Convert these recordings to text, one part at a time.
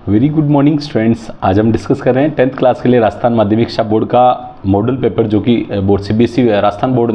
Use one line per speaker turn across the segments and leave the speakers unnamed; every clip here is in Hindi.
Very good morning students. आज हम डिस्कस कर रहे हैं 10th क्लास के लिए राजस्थान माध्यमिक शिक्षा बोर्ड का मॉडल पेपर, जो कि बोर्ड सीबीएसई राजस्थान बोर्ड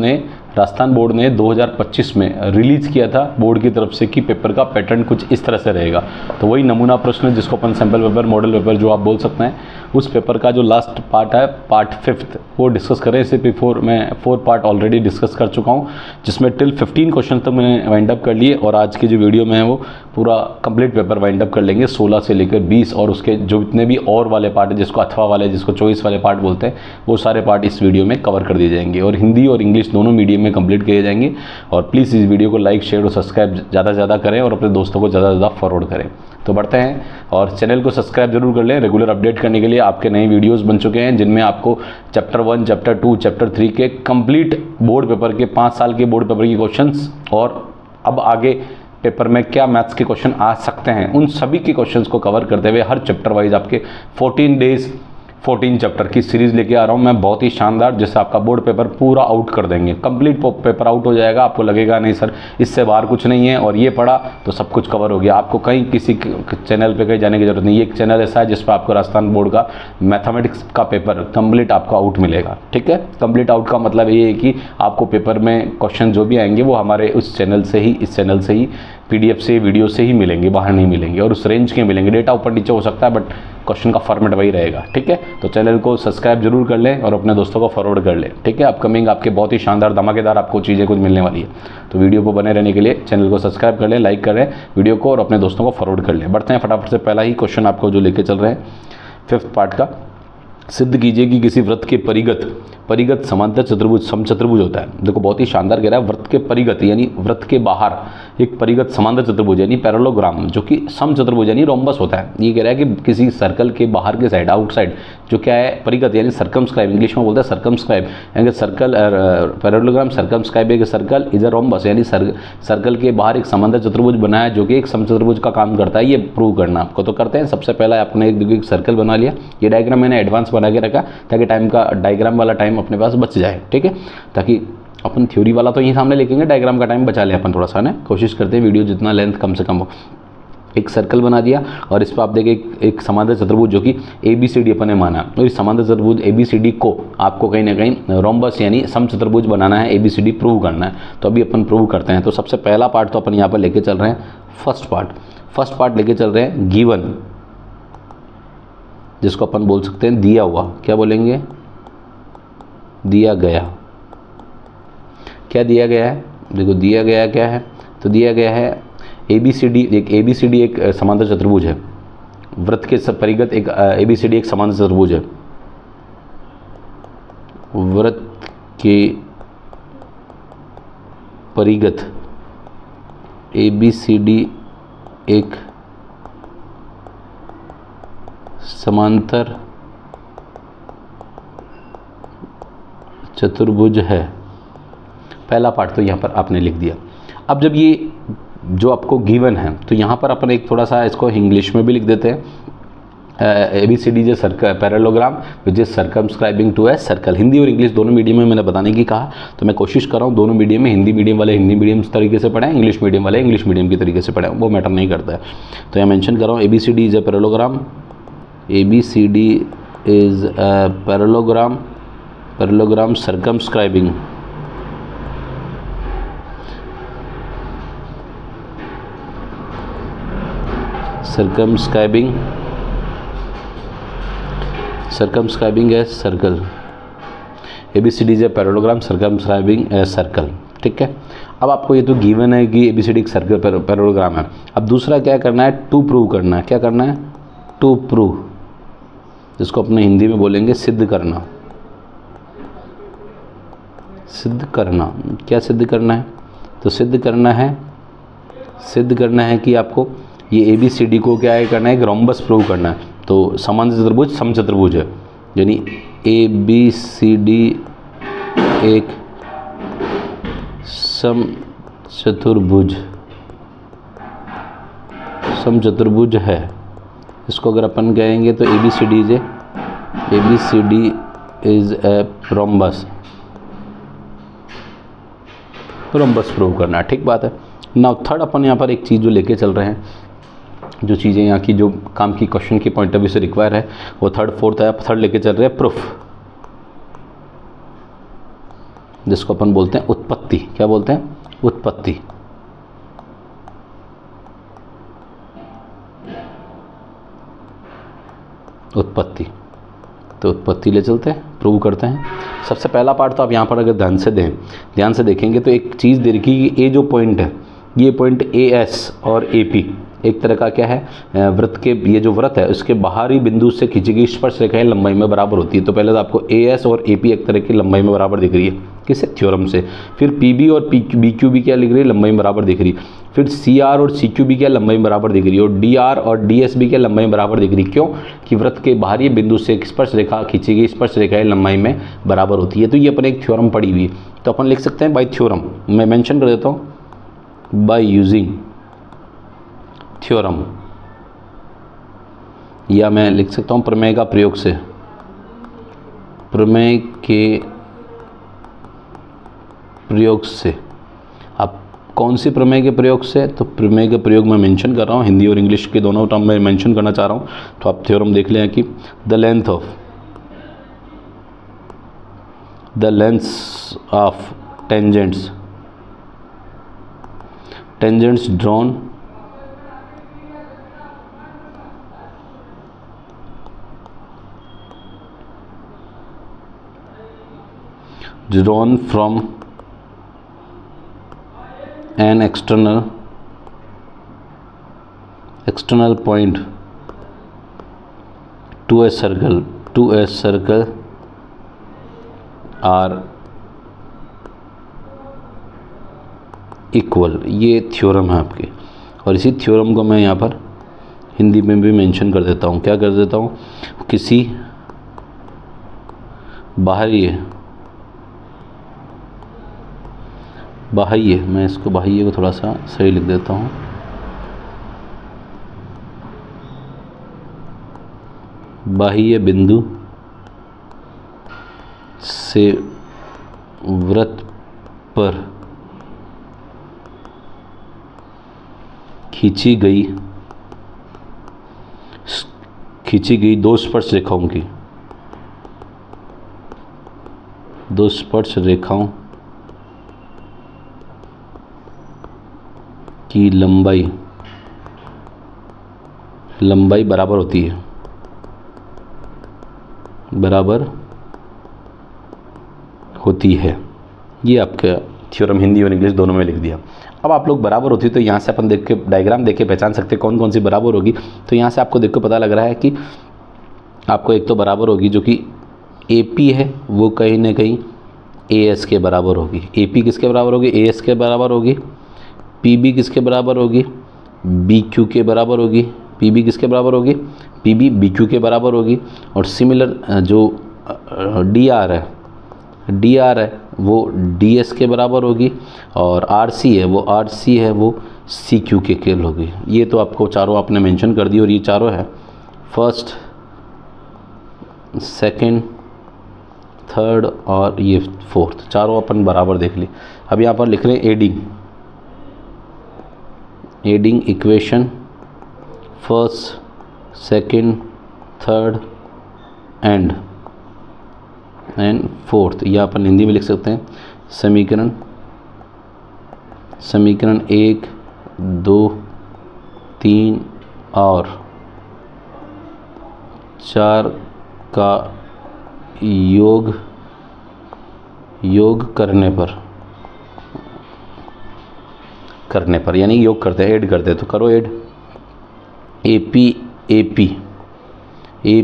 ने 2025 में रिलीज़ किया था बोर्ड की तरफ से कि पेपर का पैटर्न कुछ इस तरह से रहेगा। तो वही नमूना प्रश्न जिसको अपन सैम्पल पेपर, मॉडल पेपर जो आप बोल सकते हैं, उस पेपर का जो लास्ट पार्ट है, पार्ट 5th, वो डिस्कस करें। इससे बिफोर मैं 4 पार्ट ऑलरेडी डिस्कस कर चुका हूँ, जिसमें टिल 15 क्वेश्चन तक मैंने वाइंड अप कर लिए। और आज की जो वीडियो में है वो पूरा कंप्लीट पेपर वाइंड अप कर लेंगे, 16 से लेकर 20, और उसके जो जितने भी और वाले पार्ट है, जिसको अथवा वाले, जिसको चॉइस वाले पार्ट बोलते हैं, वो सारे पार्ट इस वीडियो में कवर कर दिए जाएंगे। और हिंदी और इंग्लिश दोनों मीडियम में कंप्लीट किए जाएंगे। और प्लीज़ इस वीडियो को लाइक, शेयर और सब्सक्राइब ज़्यादा से ज़्यादा करें और अपने दोस्तों को ज़्यादा से ज़्यादा फॉरवर्ड करें। तो बढ़ते हैं, और चैनल को सब्सक्राइब जरूर कर लें रेगुलर अपडेट करने के लिए। आपके नए वीडियोस बन चुके हैं जिनमें आपको चैप्टर 1, चैप्टर 2, चैप्टर 3 के कंप्लीट बोर्ड पेपर के 5 साल के बोर्ड पेपर के क्वेश्चंस, और अब आगे पेपर में क्या मैथ्स के क्वेश्चन आ सकते हैं, उन सभी के क्वेश्चंस को कवर करते हुए हर चैप्टर वाइज आपके 14 डेज 14 चैप्टर की सीरीज़ लेके आ रहा हूँ मैं, बहुत ही शानदार, जिससे आपका बोर्ड पेपर पूरा आउट कर देंगे। कंप्लीट पेपर आउट हो जाएगा, आपको लगेगा नहीं सर इससे बाहर कुछ नहीं है, और ये पढ़ा तो सब कुछ कवर हो गया। आपको कहीं किसी चैनल पे कहीं जाने की जरूरत नहीं। ये एक चैनल ऐसा है जिस पर आपको राजस्थान बोर्ड का मैथमेटिक्स का पेपर कंप्लीट आपको आउट मिलेगा। ठीक है, कंप्लीट आउट का मतलब ये है कि आपको पेपर में क्वेश्चन जो भी आएंगे वो हमारे उस चैनल से ही, इस चैनल से ही, PDF से, वीडियो से ही मिलेंगे, बाहर नहीं मिलेंगे, और उस रेंज के मिलेंगे। डेटा ऊपर नीचे हो सकता है बट क्वेश्चन का फॉर्मेट वही रहेगा। ठीक है, तो चैनल को सब्सक्राइब जरूर कर लें और अपने दोस्तों को फॉरवर्ड कर लें। ठीक है, अपकमिंग आपके बहुत ही शानदार धमाकेदार आपको चीज़ें कुछ मिलने वाली है। तो वीडियो को बने रहने के लिए चैनल को सब्सक्राइब कर लें, लाइक करें वीडियो को, और अपने दोस्तों को फॉरवर्ड कर लें। बढ़ते हैं फटाफट से, पहला ही क्वेश्चन आपको जो लेके चल रहे हैं 5th पार्ट का। सिद्ध कीजिए कि किसी वृत्त के परिगत समांतर चतुर्भुज समचतुर्भुज होता है। देखो बहुत ही शानदार कह रहा है, वृत्त के परिगत यानी वृत्त के बाहर एक परिगत समांतर चतुर्भुज यानी पैरेललोग्राम, जो कि समचतुर्भुज यानी रोम्बस होता है। ये कह रहा है कि किसी सर्कल के बाहर के साइड, आउटसाइड, जो क्या है परिगत यानी सर्कमस्क्राइब, इंग्लिश में बोलते हैं सर्कमस्क्राइब, यानी सर्कल पैरेललोग्राम सर्कमस्क्राइब एक सर्कल इज अ रोम्बस, यानी सर्कल के बाहर एक समांतर चतुर्भुज बनाया जो कि एक समचतुर्भुज का काम करता है। ये प्रूव करना आपको, तो करते हैं। सबसे पहला आपने एक सर्कल बना लिया। ये डायग्राम मैंने एडवांस बना के रखा ताकि टाइम का, डायग्राम वाला टाइम अपने पास बच जाए। ठीक है, ताकि अपन थ्योरी वाला तो यहीं सामने लिखेंगे, डायग्राम का टाइम बचा ले अपन थोड़ा सा ना, कोशिश करते हैं वीडियो जितना लेंथ कम से कम हो। एक सर्कल बना दिया और इस पर आप देखिए एक समांतर चतुर्भुज जो कि ABCD अपन ने माना, और इस समांतर चतुर्भुज ABCD को आपको कहीं ना कहीं रोम्बस यानी समचतुर्भुज बनाना है, ABCD प्रूव करना है। तो अभी अपन प्रूव करते हैं। तो सबसे पहला पार्ट तो अपन यहाँ पर लेके चल रहे हैं, फर्स्ट पार्ट लेके चल रहे हैं गिवन, जिसको अपन बोल सकते हैं दिया हुआ। क्या बोलेंगे? दिया गया। क्या दिया गया है? देखो दिया गया क्या है, तो दिया गया है ABCD एक समांतर चतुर्भुज है। वृत्त के परिगत एक ABCD एक समांतर चतुर्भुज है। वृत्त के परिगत ABCD एक समांतर चतुर्भुज है। पहला पार्ट तो यहाँ पर आपने लिख दिया। अब जब ये जो आपको गिवन है, तो यहाँ पर अपन एक थोड़ा सा इसको इंग्लिश में भी लिख देते हैं। ABCD is circle parallelogram which is circumscribing to a circle. Hindi और इंग्लिश दोनों मीडियम में मैंने बताने की कहा, तो मैं कोशिश कर रहा हूँ दोनों मीडियम में, हिंदी मीडियम वाले हिंदी मीडियम तरीके से पढ़ें, इंग्लिश मीडियम वाले इंग्लिश मीडियम की तरीके से पढ़ें, वो मैटर नहीं करता है। तो यहाँ मेंशन कर रहा हूँ ABCD is a parallelogram, ABCD is a parallelogram circumscribing a circle. ABCD is a parallelogram circumscribing a circle. ठीक है, अब आपको ये तो गिवन है कि ABCD एक सर्कल पैरेललोग्राम है। अब दूसरा क्या करना है? टू प्रूव करना है। क्या करना है? टू प्रूव, जिसको अपने हिंदी में बोलेंगे सिद्ध करना। सिद्ध करना, क्या सिद्ध करना है? तो सिद्ध करना है कि आपको ये ABCD को क्या है करना है? एक रोम्बस प्रूव करना है। तो समांतर चतुर्भुज समचतुर्भुज है, यानी ABCD एक समचतुर्भुज है। इसको अगर अपन कहेंगे तो ABCD is a rhombus prove करना है। ठीक बात है। नाउ थर्ड अपन यहाँ पर एक चीज़ जो लेके चल रहे हैं, जो चीज़ें यहाँ की जो काम की क्वेश्चन की पॉइंट ऑफ व्यू से रिक्वायर है वो थर्ड फोर्थ है। थर्ड लेके चल रहे हैं प्रूफ, जिसको अपन बोलते हैं उत्पत्ति। क्या बोलते हैं? उत्पत्ति। उत्पत्ति, तो उत्पत्ति ले चलते हैं, प्रूव करते हैं। सबसे पहला पार्ट तो आप यहाँ पर अगर ध्यान से देखेंगे तो एक चीज़ दे रखी है कि ये जो पॉइंट है, ये पॉइंट ए एस और ए पी एक तरह का क्या है, वृत्त के, ये जो वृत्त है उसके बाहरी बिंदु से खींची गई स्पर्श रेखाएं लंबाई में बराबर होती है। तो पहले तो आपको ए एस और ए पी एक तरह की लंबाई में बराबर दिख रही है, किससे? थ्योरम से। फिर पी बी और बी क्यू बी क्या लिख रही है? लंबाई में बराबर दिख रही है। फिर सी आर और सी क्यू बी क्या लंबाई में बराबर दिख रही है, और डी आर और डी एस बी क्या लंबाई में बराबर दिख रही है। क्यों? कि वृत्त के बाहरी बिंदु से स्पर्श रेखा खींची गई स्पर्श रेखाएं लंबाई में बराबर होती है। तो ये अपन एक थ्योरम पढ़ी हुई है, तो अपन लिख सकते हैं बाई थ्योरम। मैं मेंशन कर देता हूँ, बाई यूजिंग थ्योरम, या मैं लिख सकता हूँ प्रमेय का प्रयोग से। प्रमेय के प्रयोग से। अब कौन सी प्रमेय के प्रयोग से? तो प्रमेय के प्रयोग में मेंशन कर रहा हूँ, हिंदी और इंग्लिश के दोनों टर्म में मेंशन करना चाह रहा हूँ। तो आप थ्योरम देख लें कि the length of tangents drawn from an external point to a circle are equal। ये थ्योरम है आपके, और इसी थ्योरम को मैं यहाँ पर हिंदी में भी मेंशन कर देता हूँ। क्या कर देता हूँ? किसी बाह्य, मैं इसको बाह्य को थोड़ा सा सही लिख देता हूँ। बाह्य बिंदु से वृत्त पर खींची गई दो स्पर्श रेखाओं की लंबाई बराबर होती है, ये आपका थ्योरम हिंदी और इंग्लिश दोनों में लिख दिया। अब आप लोग बराबर होती है तो यहाँ से अपन देख के डायग्राम देख के पहचान सकते हैं कौन कौन सी बराबर होगी। तो यहाँ से आपको देख के पता लग रहा है कि आपको एक तो बराबर होगी जो कि ए पी है, वो कहीं ना कहीं ए एस के बराबर होगी। ए पी किसके बराबर होगी? ए एस के बराबर होगी। पी बी किसके बराबर होगी? बी क्यू के बराबर होगी। पी बी किसके बराबर होगी? पी बी बी क्यू के बराबर होगी। और सिमिलर जो डी आर है वो डी एस के बराबर होगी, और आर सी है वो सी क्यू के केल होगी। ये तो आपको चारों आपने मेंशन कर दी, और ये चारों है फर्स्ट, सेकंड, थर्ड और ये फोर्थ, चारों अपन बराबर देख ली। अब यहाँ पर लिख रहे हैं adding equation first, second, third and fourth, या अपन हिंदी में लिख सकते हैं समीकरण 1, 2, 3 और 4 का योग करने पर यानी योग करते हैं, ऐड करते हैं। तो करो add, A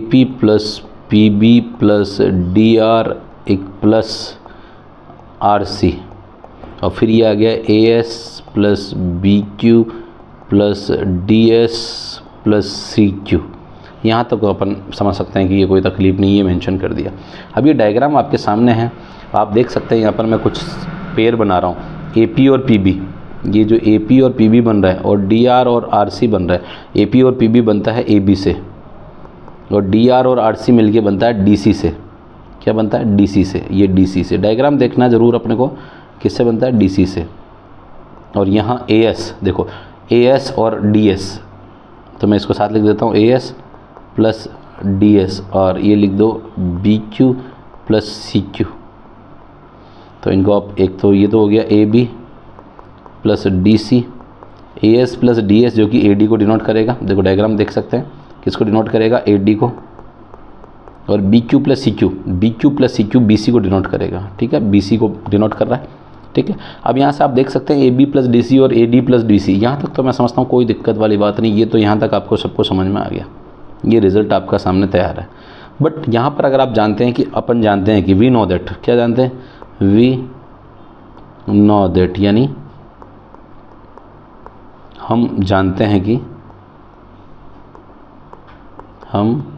P plus P B plus D R एक प्लस आर सी, और फिर ये आ गया A S plus B Q plus D S plus C Q. यहाँ तक तो अपन समझ सकते हैं कि ये कोई तकलीफ़ नहीं है, मेंशन कर दिया। अब ये डायग्राम आपके सामने है, आप देख सकते हैं यहाँ पर मैं कुछ पेयर बना रहा हूँ, ए पी और पी बी। ये जो ए पी और पी बी बन रहा है और डी आर और आर सी बन रहा है। ए पी और पी बी बनता है ए बी से, और डी आर और आर सी मिल बनता है डी सी से। क्या बनता है? डी सी से। ये डी सी से डायग्राम देखना ज़रूर अपने को, किससे बनता है? डी सी से। और यहाँ ए एस देखो, ए एस और डी एस तो मैं इसको साथ लिख देता हूँ A S plus D S, और ये लिख दो B Q plus C Q. तो इनको आप एक तो ये तो हो गया A B plus D C, A S plus D S जो कि ए डी को डिनोट करेगा, देखो डायग्राम देख सकते हैं, किसको डिनोट करेगा, ए डी को, और B Q plus C Q, B Q plus C Q B C को डिनोट करेगा, ठीक है, बी सी को डिनोट कर रहा है, ठीक है। अब यहाँ से आप देख सकते हैं A B plus D C और A D plus D C, यहाँ तक तो मैं समझता हूँ कोई दिक्कत वाली बात नहीं, ये तो यहाँ तक आपको सबको समझ में आ गया, ये रिजल्ट आपका सामने तैयार है। बट यहाँ पर अगर आप जानते हैं कि अपन जानते हैं कि वी नो दैट, क्या जानते हैं, वी नो दैट, यानी हम जानते हैं कि, हम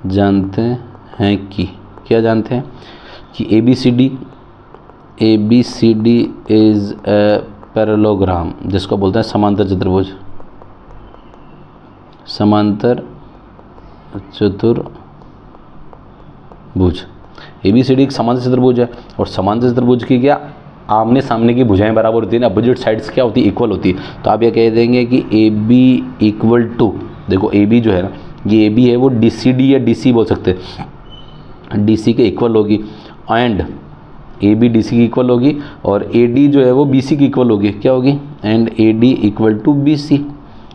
जानते हैं कि, क्या जानते हैं कि A B C D is a parallelogram, जिसको बोलते हैं समांतर चतुर्भुज, समांतर चतुर्भुज। ए बी सी डी एक समांतर चतुर्भुज है, और समांतर चतुर्भुज की क्या आमने सामने की भुजाएं बराबर होती है ना, अपोजिट साइड्स क्या होती है, इक्वल होती है। तो आप ये कह देंगे कि ए बी इक्वल टू, देखो ए बी जो है ना, ये ए बी है वो डी सी डी या डी सी बोल सकते हैं, डी सी के इक्वल होगी, and A B D C की इक्वल होगी, और ए डी जो है वो बी सी की इक्वल होगी, क्या होगी, and A D equal to B C,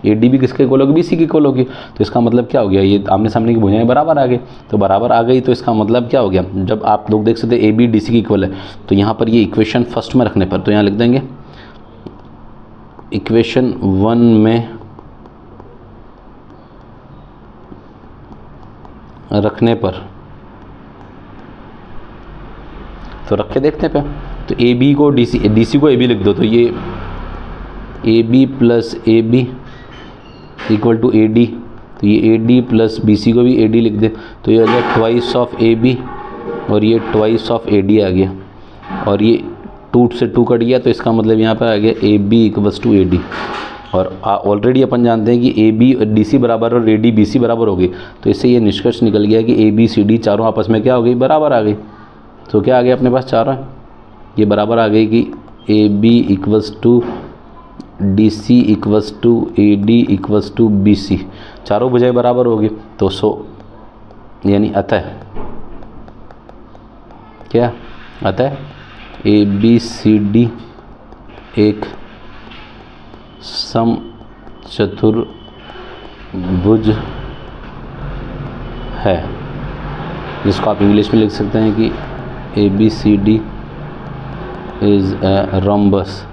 A D भी किसके इक्वल होगी, बी सी की इक्वल होगी। तो इसका मतलब क्या हो गया, ये आमने सामने की भुजाएं बराबर आ गई, तो बराबर आ गई तो इसका मतलब क्या हो गया, जब आप लोग देख सकते हैं ए बी डी सी की इक्वल है, तो यहाँ पर ये इक्वेशन फर्स्ट में रखने पर, तो यहाँ लिख देंगे इक्वेशन 1 में रखने पर, तो रख के देखते हैं। तो ए बी को डी सी को ए बी लिख दो, तो ये A B plus A B equal to A D, तो ये A D plus B C को भी ए डी लिख दे, तो ये हो गया ट्वाइस ऑफ ए बी, और ये ट्वाइस ऑफ ए डी आ गया, और ये 2 से 2 कट गया, तो इसका मतलब यहाँ पर आ गया A B equals to A D. और ऑलरेडी अपन जानते हैं कि ए बी डी सी बराबर और ए डी बी सी बराबर हो गई, तो इससे ये निष्कर्ष निकल गया कि ए बी सी डी चारों आपस में क्या हो गई, बराबर आ गई। तो क्या आ गया अपने पास, चारों ये बराबर आ गई कि A B equals to D C equals to A D equals to B C, चारों भुजाएं बराबर होगी। तो यानी अतः क्या, अतः ए बी सी डी एक समचतुर्भुज है, जिसको आप इंग्लिश में लिख सकते हैं कि A B C D is a rhombus,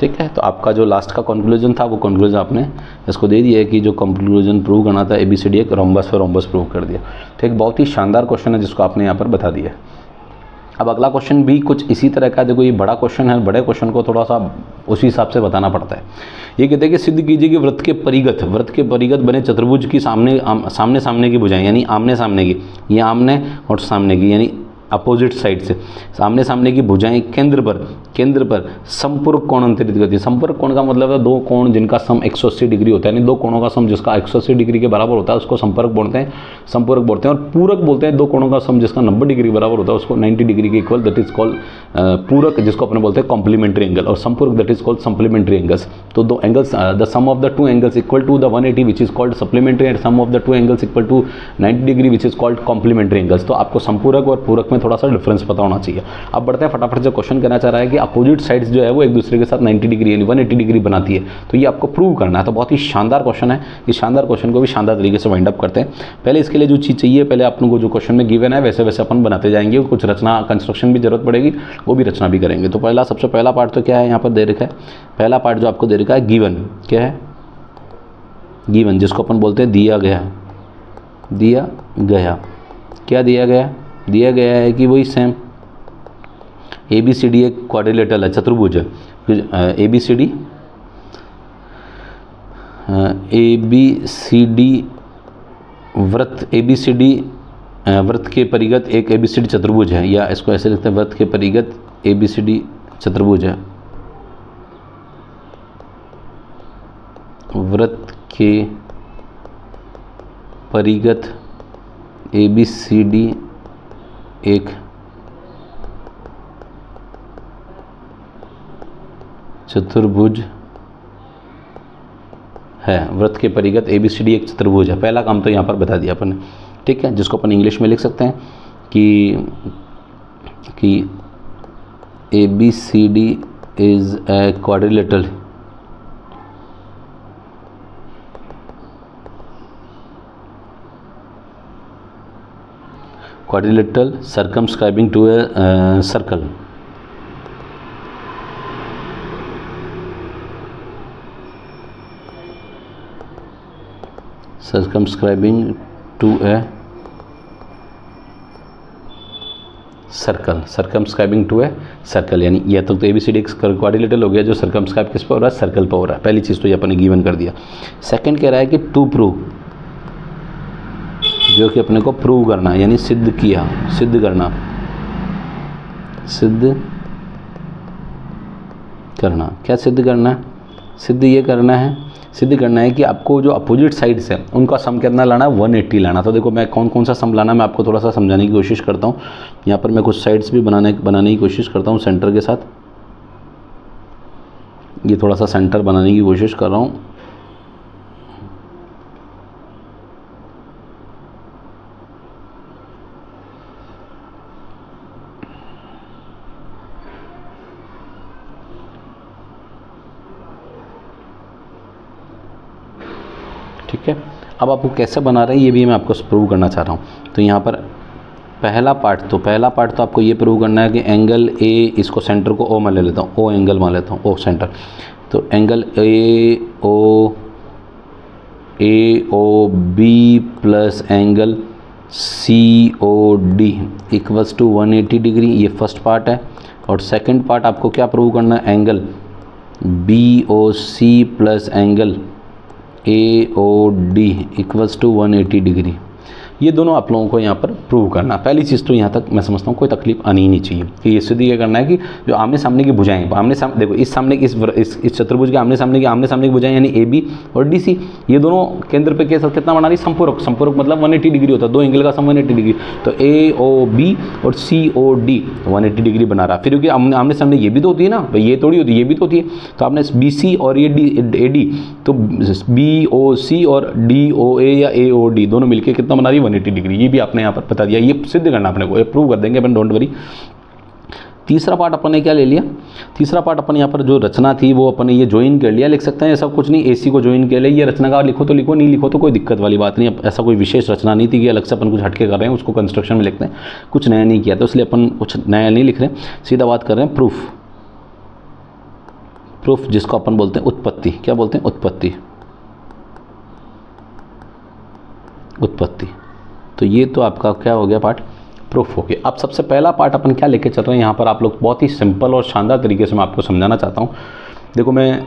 ठीक है। तो आपका जो लास्ट का कंक्लूजन था वो कंक्लूजन आपने इसको दे दिया है कि जो कंक्लूजन प्रूव करना था ए बी सी डी एक रोम्बस पे रोम्बस प्रूव कर दिया। तो एक बहुत ही शानदार क्वेश्चन है जिसको आपने यहाँ पर बता दिया। अब अगला क्वेश्चन भी कुछ इसी तरह का, देखो ये बड़ा क्वेश्चन है, बड़े क्वेश्चन को थोड़ा सा उसी हिसाब से बताना पड़ता है। ये कहते हैं कि सिद्ध कीजिए कि वृत्त के परिगत बने चतुर्भुज की सामने की भुजाएं, यानी आमने सामने की, ये आमने और सामने की यानी अपोजिट साइड से सामने की भुजाएं केंद्र पर संपूरक कोण अंतरित करती है। संपूरक कोण का मतलब है दो कोण जिनका सम 180 डिग्री होता है, यानी दो कोणों का सम जिसका 180 डिग्री के बराबर होता है उसको संपूरक बोलते हैं। और पूरक बोलते हैं दो कोणों का सम जिसका 90 डिग्री बराबर होता है उसको 90 डिग्री के इक्वल, दैट इज कॉल्ड पूरक, जिसको अपने बोलते हैं कॉम्प्लीमेंट्री एंगल, और संपूरक that is called supplementary angles. तो दो angles, the sum of the two angles equal to the 180 which is called supplementary, and sum of the two angles equal to 90 degree which is called complementary angles. तो आपको संपूरक और पूरक में थोड़ा सा डिफरेंस पता होना चाहिए। अब बढ़ते हैं फटाफट से, क्वेश्चन कहना चाह रहा है कि अपोजिट साइड्स जो है वो एक दूसरे के साथ 90 डिग्री यानी 180 डिग्री बनाती है, तो ये आपको प्रूव करना है। तो बहुत ही शानदार क्वेश्चन है, इस शानदार क्वेश्चन को भी शानदार तरीके से वाइंड अप करते हैं। पहले इसके लिए जो चीज़ चाहिए, पहले आप लोगों को जो क्वेश्चन में गिवन है वैसे वैसे अपन बनाते जाएंगे, कुछ रचना कंस्ट्रक्शन भी जरूरत पड़ेगी, वो भी रचना भी करेंगे। तो सबसे पहला पार्ट तो क्या है, यहाँ पर दे रखा है, पहला पार्ट जो आपको दे रखा है गिवन, क्या है गिवन, जिसको अपन बोलते हैं दिया गया। क्या दिया गया है कि वही same A B C D एक क्वाड्रिलेटरल है, चतुर्भुज है। ए बी सी डी वृत्त के परिगत एक ए बी सी डी चतुर्भुज है, या इसको ऐसे लिखते हैं वृत्त के परिगत ए बी सी डी चतुर्भुज है। वृत्त के परिगत ए बी सी डी एक चतुर्भुज है, वृत्त के परिगत ABCD एक चतुर्भुज है। पहला काम तो यहाँ पर बता दिया अपन ने, ठीक है, जिसको अपन इंग्लिश में लिख सकते हैं कि ABCD is a quadrilateral circumscribing to a circle. Circumscribing to a circle, यानी यह तो ABCD एक क्वाड्रिलेटरल हो गया जो सर्कमस्क्राइब किस पर हो रहा है, सर्कल पर हो रहा है। पहली चीज़ तो ये अपन ने गिवन कर दिया। सेकंड कह रहा है कि टू प्रूव, जो कि अपने को प्रूव करना यानी सिद्ध करना। क्या सिद्ध करना है? सिद्ध करना है कि आपको जो अपोजिट साइड्स है उनका सम कितना लाना है, 180 लाना। तो देखो मैं कौन सा सम लाना मैं आपको थोड़ा सा समझाने की कोशिश करता हूँ। यहाँ पर मैं कुछ साइड्स भी बनाने की कोशिश करता हूँ सेंटर के साथ। ये थोड़ा सा सेंटर बनाने की कोशिश कर रहा हूँ। ठीक है, अब आपको कैसे बना रहे हैं ये भी मैं आपको प्रूव करना चाह रहा हूँ। तो यहाँ पर पहला पार्ट तो आपको ये प्रूव करना है कि एंगल ए, इसको सेंटर को ओ मान लेता हूँ, ओ एंगल मान लेता हूँ, ओ सेंटर। तो angle A O B plus angle COD equals to 180 degree, ये फर्स्ट पार्ट है। और सेकंड पार्ट आपको क्या प्रूव करना है, angle BOC plus angle AOD equals to 180 degree. ये दोनों आप लोगों को यहाँ पर प्रूव करना। पहली चीज़ तो यहाँ तक मैं समझता हूँ कोई तकलीफ आनी ही नहीं चाहिए कि ये सीधी ये करना है कि जो आमने सामने की भुजाएं, देखो इस सामने इस चतुर्भुज के आमने सामने की भुजाएं यानी AB और DC, ये दोनों केंद्र पे कितना बना रही, संपूरक मतलब 180 डिग्री होता है, दो एंगल का सम 180 डिग्री। तो AOB और COD 180 डिग्री बना रहा। फिर क्योंकि आमने सामने ये भी तो होती है ना, भाई ये थोड़ी होती है, ये भी तो होती है। तो आपने BC और ये AD, तो BOC और DOA या AOD दोनों मिलकर कितना बना रही है, 180 डिग्री। ये भी आपने यहाँ पर बता दिया, ये सिद्ध करना अपने को, ये प्रूव कर देंगे अपन, डोंट वरी। तीसरा पार्ट अपन ने क्या ले लिया, तीसरा पार्ट अपन यहाँ पर जो रचना थी वो अपन ने ये ज्वाइन कर लिया। लिख सकते हैं ऐसा कुछ नहीं, AC को ज्वाइन कर लिया। ये रचना का लिखो तो लिखो, नहीं लिखो तो कोई दिक्कत वाली बात नहीं। ऐसा कोई विशेष रचना नहीं थी कि अलग से अपन कुछ हटके कर रहे हैं, उसको कंस्ट्रक्शन में लिखते हैं, कुछ नया नहीं किया था, इसलिए अपन कुछ नया नहीं लिख रहे हैं, सीधा बात कर रहे हैं प्रूफ, जिसको अपन बोलते हैं उत्पत्ति। क्या बोलते हैं, उत्पत्ति। तो ये तो आपका क्या हो गया, पार्ट प्रूफ हो गया। अब सबसे पहला पार्ट अपन क्या लेके चल रहे हैं यहाँ पर, आप लोग बहुत ही सिंपल और शानदार तरीके से मैं आपको समझाना चाहता हूँ। देखो मैं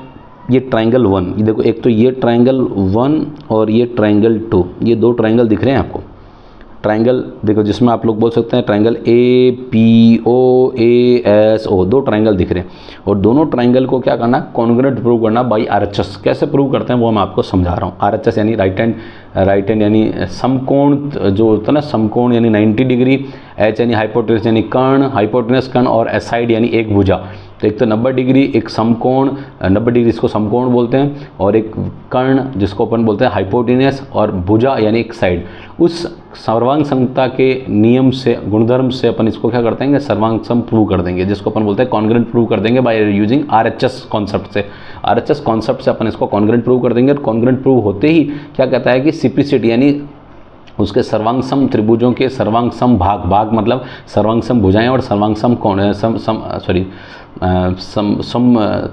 ये ट्रायंगल 1, ये देखो एक तो ये ट्रायंगल 1 और ये ट्रायंगल 2, ये दो ट्रायंगल दिख रहे हैं आपको। ट्रायंगल देखो जिसमें आप लोग बोल सकते हैं ट्रायंगल APOASO, दो ट्रायंगल दिख रहे हैं। और दोनों ट्रायंगल को क्या करना, कॉन्ग्रुएंट प्रूव करना बाई RHS। कैसे प्रूव करते हैं वो मैं आपको समझा रहा हूँ। RHS यानी राइट हैंड यानी समकोण, जो होता है ना समकोण यानी 90 डिग्री, H यानी हाइपोटेनस यानी कर्ण, हाइपोटेनस कर्ण, और एसाइड यानी एक भुजा। तो एक तो 90 डिग्री एक समकोण, 90 डिग्री इसको समकोण बोलते हैं, और एक कर्ण जिसको अपन बोलते हैं हाइपोटेनस, और भुजा यानी एक साइड। उस सर्वांग समता के नियम से, गुणधर्म से अपन इसको क्या करते हैं, सर्वांग सम प्रूव कर देंगे, जिसको अपन बोलते हैं कॉन्ग्रुएंट प्रूव कर देंगे बाय यूजिंग RHS कॉन्सेप्ट से। RHS कॉन्सेप्ट से अपन इसको कॉन्ग्रुएंट प्रूव कर देंगे। और कॉन्ग्रुएंट प्रूव होते ही क्या कहता है कि सिप्लिसिटी यानी उसके सर्वांगसम त्रिभुजों के सर्वांगसम भाग मतलब सर्वांगसम भुजाएं और सर्वांगसम कोण,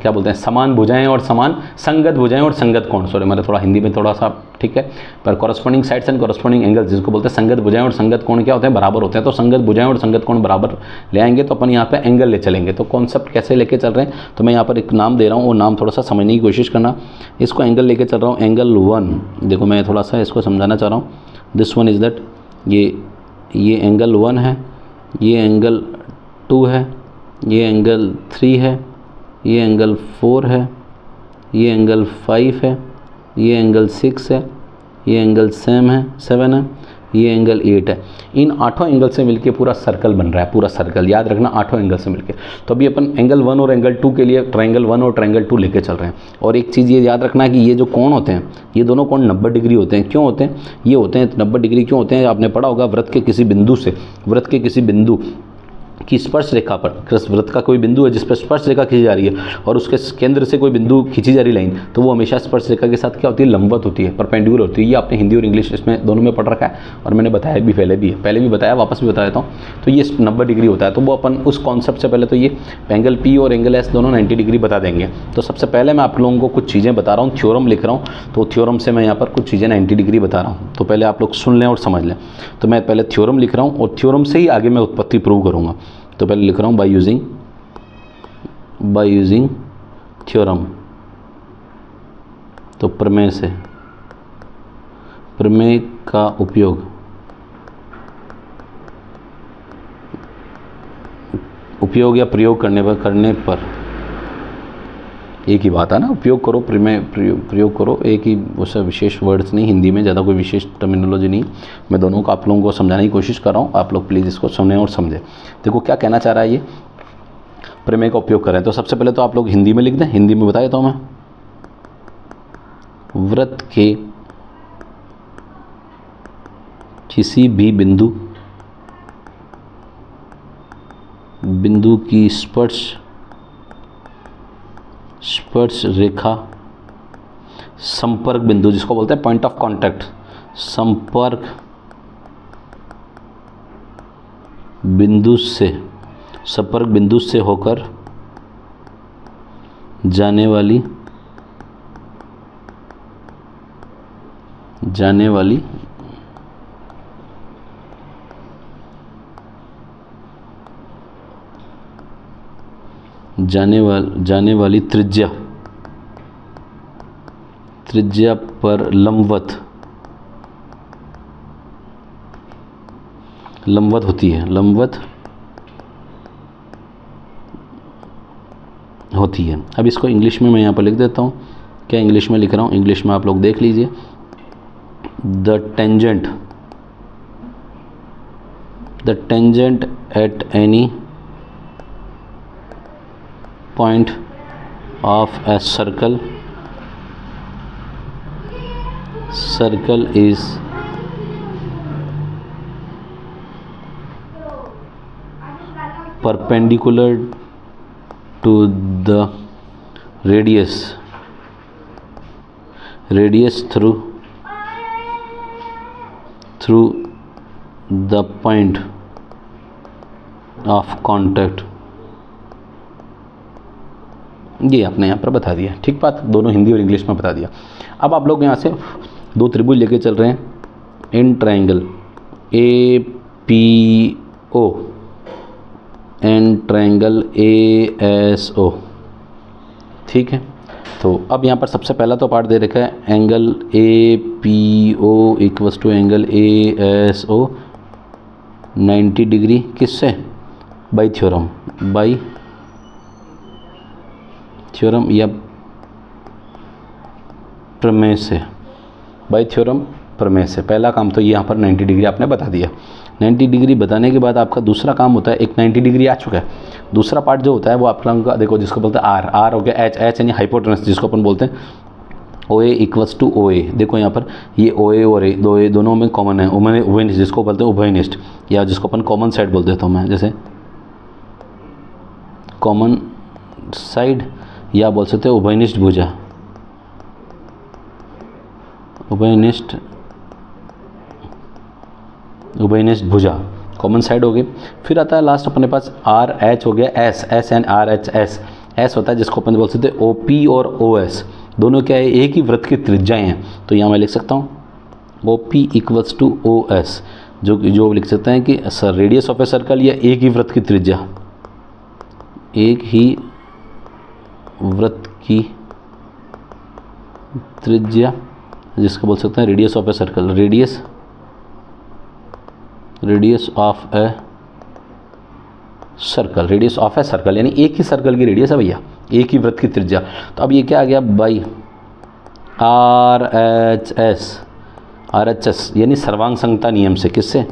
क्या बोलते हैं, समान भुजाएं और समान संगत भुजाएं और संगत कोण। सॉरी मैंने थोड़ा हिंदी में थोड़ा सा, ठीक है, पर corresponding sides and corresponding angles, जिसको बोलते हैं संगत भुजाएं और संगत कोण क्या होते हैं, बराबर होते हैं। तो संगत भुजाएं और संगत कोण बराबर ले आएंगे तो अपन यहाँ पे एंगल ले चलेंगे। तो कॉन्सेप्ट कैसे लेके चल रहे हैं, तो मैं यहाँ पर एक नाम दे रहा हूँ, वो नाम थोड़ा सा समझने की कोशिश करना। इसको एंगल लेके चल रहा हूँ, एंगल 1। देखो मैं थोड़ा सा इसको समझाना चाह रहा हूँ। दिस वन इज़ दैट, ये एंगल 1 है, ये एंगल 2 है, ये एंगल 3 है, ये एंगल 4 है, ये एंगल 5 है, ये एंगल 6 है, ये एंगल 7 है, ये एंगल 8 है। इन 8 एंगल से मिलके पूरा सर्कल बन रहा है, पूरा सर्कल, याद रखना 8 एंगल से मिलके। तो अभी अपन एंगल 1 और एंगल 2 के लिए ट्रायंगल 1 और ट्रायंगल 2 लेके चल रहे हैं। और एक चीज़ ये याद रखना है कि ये जो कोण होते हैं, ये दोनों कोण 90 डिग्री होते हैं। क्यों होते हैं ये होते हैं 90 डिग्री? क्यों होते हैं? आपने पढ़ा होगा वृत्त के किसी बिंदु से, वृत्त के किसी बिंदु की स्पर्श रेखा पर, वृत्त का कोई बिंदु है जिस पर स्पर्श रेखा खींची जा रही है और उसके केंद्र से कोई बिंदु खींची जा रही लाइन, तो वो हमेशा स्पर्श रेखा के साथ क्या होती है? लंबवत होती है, परपेंडिकुलर होती है। ये आपने हिंदी और इंग्लिश इसमें दोनों में पढ़ रखा है और मैंने बताया भी पहले भी बताया, वापस भी बता देता हूँ। तो ये 90 डिग्री होता है। तो वो अपन उस कॉन्सेप्ट से पहले तो ये एंगल पी और एंगल एस दोनों 90 डिग्री बता देंगे। तो सबसे पहले मैं आप लोगों को कुछ चीज़ें बता रहा हूँ, थ्योरम लिख रहा हूँ, तो थ्योरम से मैं यहाँ पर कुछ चीज़ें 90 डिग्री बता रहा हूँ। तो पहले आप लोग सुन लें और समझ लें। तो मैं पहले थ्योरम लिख रहा हूँ और थ्योरम से ही आगे मैं उत्पत्ति प्रूव करूँगा। तो पहले लिख रहा हूँ बाय यूजिंग थ्योरम। तो प्रमेय से, प्रमेय का उपयोग या प्रयोग करने पर एक ही बात है ना, उपयोग करो, प्रयोग करो, एक ही उससे विशेष वर्ड्स नहीं, हिंदी में ज़्यादा कोई विशेष टर्मिनोलॉजी नहीं। मैं दोनों को आप लोगों को समझाने की कोशिश कर रहा हूँ, आप लोग प्लीज़ इसको सुनें और समझें। देखो क्या कहना चाह रहा है ये, प्रमेय का उपयोग करें। तो सबसे पहले तो आप लोग हिंदी में लिख दें, हिंदी में बता देता हूँ मैं। वृत्त के किसी भी बिंदु की स्पर्श रेखा, संपर्क बिंदु जिसको बोलते हैं पॉइंट ऑफ कांटेक्ट, संपर्क बिंदु से होकर जाने वाली त्रिज्या पर लंबवत होती है। अब इसको इंग्लिश में मैं यहाँ पर लिख देता हूँ। क्या इंग्लिश में लिख रहा हूँ? इंग्लिश में आप लोग देख लीजिए। The tangent at any point of a circle is perpendicular to the radius through the point of contact। ये आपने यहाँ पर बता दिया, ठीक बात, दोनों हिंदी और इंग्लिश में बता दिया। अब आप लोग यहाँ से दो त्रिभुज लेके चल रहे हैं in triangle APO and triangle ASO, ठीक है। तो अब यहाँ पर सबसे पहला तो पार्ट दे रखा है angle APO equals to angle ASO 90 degree, किससे? बाय थ्योरम या प्रमेय से, बाय थ्योरम प्रमेय से। पहला काम तो यहाँ पर 90 डिग्री आपने बता दिया। 90 डिग्री बताने के बाद आपका दूसरा काम होता है, एक 90 डिग्री आ चुका है, दूसरा पार्ट जो होता है वो आप लोगों का देखो, जिसको बोलते हैं आर हो गया, एच यानी हाइपोटेनस जिसको अपन बोलते हैं, OA इक्वल्स टू OA। देखो यहाँ पर ये OA और A दोनों में कॉमन है, उभयनिष्ठ जिसको बोलते हैं उभयनिष्ठ, या जिसको अपन कॉमन साइड बोल देता हूँ मैं, जैसे कॉमन साइड, या बोल सकते हैं उभयनिष्ठ भुजा, कॉमन साइड हो गई। फिर आता है लास्ट अपने पास RH हो गया, एस एंड RHS। एस होता है जिसको अपन बोल सकते हैं OP और OS, दोनों क्या है? एक ही वृत्त की त्रिज्याएं हैं। तो यहाँ मैं लिख सकता हूँ OP इक्वल्स टू OS, जो लिख सकते हैं कि sir radius of a circle या एक ही वृत्त की त्रिज्या, एक ही वृत्त की त्रिज्या जिसको बोल सकते हैं radius of a circle, radius of a circle यानी एक ही सर्कल की रेडियस है भैया, एक ही वृत्त की त्रिज्या। तो अब ये क्या आ गया? बाई RHS RHS यानी सर्वांग समता नियम से, किससे?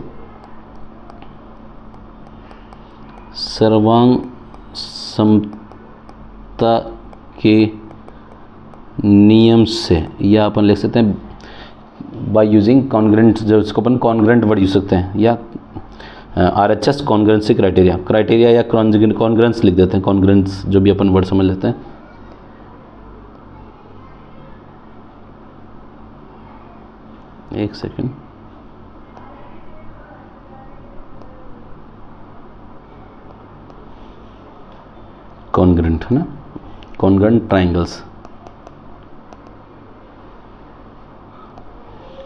सर्वांग समता के नियम से, या अपन लिख सकते हैं बाय यूजिंग कॉन्ग्रेंट, जो इसको अपन कॉन्ग्रेंट वर्ड यूज सकते हैं, या RHS कॉन्ग्रेंसी क्राइटेरिया या कॉन्ग्रेंस लिख देते हैं, कॉन्ग्रेंस जो भी अपन वर्ड समझ लेते हैं। एक सेकेंड, कॉन्ग्रेंट है ना, कॉन्ग्रेंट ट्राइंगल्स,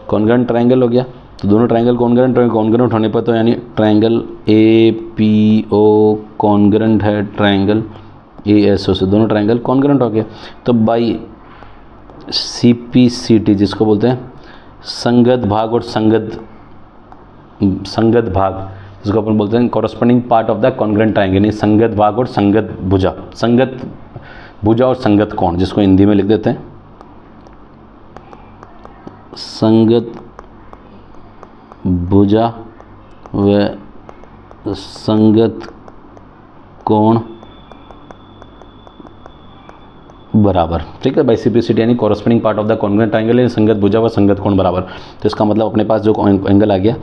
कॉन्ग्रेंट ट्राइंगल हो गया। तो दोनों ट्राइंगल कॉन्ग्रेंट होने पर तो यानी ट्राइंगल APO कॉन्ग्रेंट है ट्राइंगल ASO से, दोनों ट्राइंगल कॉन्ग्रेंट हो गया। तो बाई CPCT जिसको बोलते हैं संगत भाग और संगत भाग, जिसको अपन बोलते हैं corresponding part of the congruent triangle, यानी संगत भाग और संगत भुजा, संगत भुजा और संगत कोण, जिसको हिंदी में लिख देते हैं संगत भुजा व संगत कोण बराबर। ठीक है, बाई CPCT यानी corresponding part of the congruent triangle यानी संगत भुजा व संगत कोण बराबर। तो इसका मतलब अपने पास जो एंगल आ गया,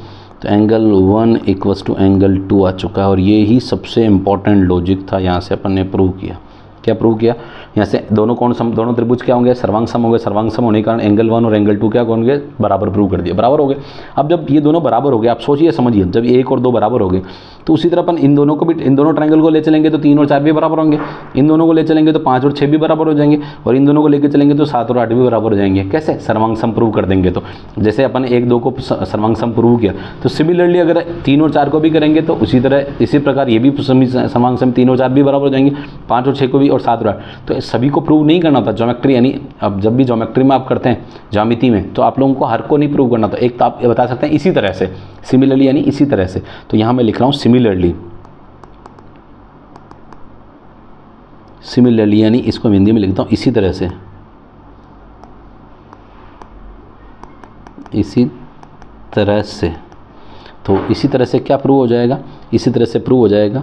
तो एंगल 1 इक्वल्स टू एंगल 2 आ चुका है। और ये ही सबसे इम्पॉर्टेंट लॉजिक था, यहाँ से अपन ने प्रूव किया। क्या प्रूव किया? यहाँ से दोनों कोण सम, दोनों त्रिभुज क्या होंगे? सर्वांग सम होंगे। सर्वांग सम होने के कारण एंगल 1 और एंगल 2 क्या होंगे? बराबर प्रूव कर दिया, बराबर हो गए। अब जब ये दोनों बराबर हो गए, आप सोचिए समझिए, जब 1 और 2 बराबर हो गए तो उसी तरह अपन इन दोनों को भी, इन दोनों ट्रायंगल को ले चलेंगे तो 3 और 4 भी बराबर होंगे, इन दोनों को ले चलेंगे तो 5 और 6 भी बराबर हो जाएंगे, और इन दोनों को लेकर चलेंगे तो 7 और 8 भी बराबर हो जाएंगे। कैसे? सर्वांग सम प्रूव कर देंगे। तो जैसे अपन 1, 2 को सर्वांग सम प्रूव किया, तो सिमिलरली अगर 3 और 4 को भी करेंगे तो उसी तरह, इसी प्रकार ये भी सर्वांग सम 3 और 4 भी बराबर हो जाएंगे, 5 और 6 को भी, और 7 और 8। तो सभी को प्रूव नहीं करना था ज्योमेट्री, यानी अब जब भी ज्योमेट्री में आप करते हैं, ज्यामिति में, तो आप लोगों को हर को नहीं प्रूव करना था। एक तो आप बता सकते हैं इसी तरह से, सिमिलरली यानी इसी तरह से। तो यहाँ मैं लिख रहा हूँ सिमिलरली, सिमिलरली यानी इसको हिंदी में लिखता हूँ इसी तरह से, इसी तरह से। तो इसी तरह से क्या प्रूव हो जाएगा? इसी तरह से प्रूव हो जाएगा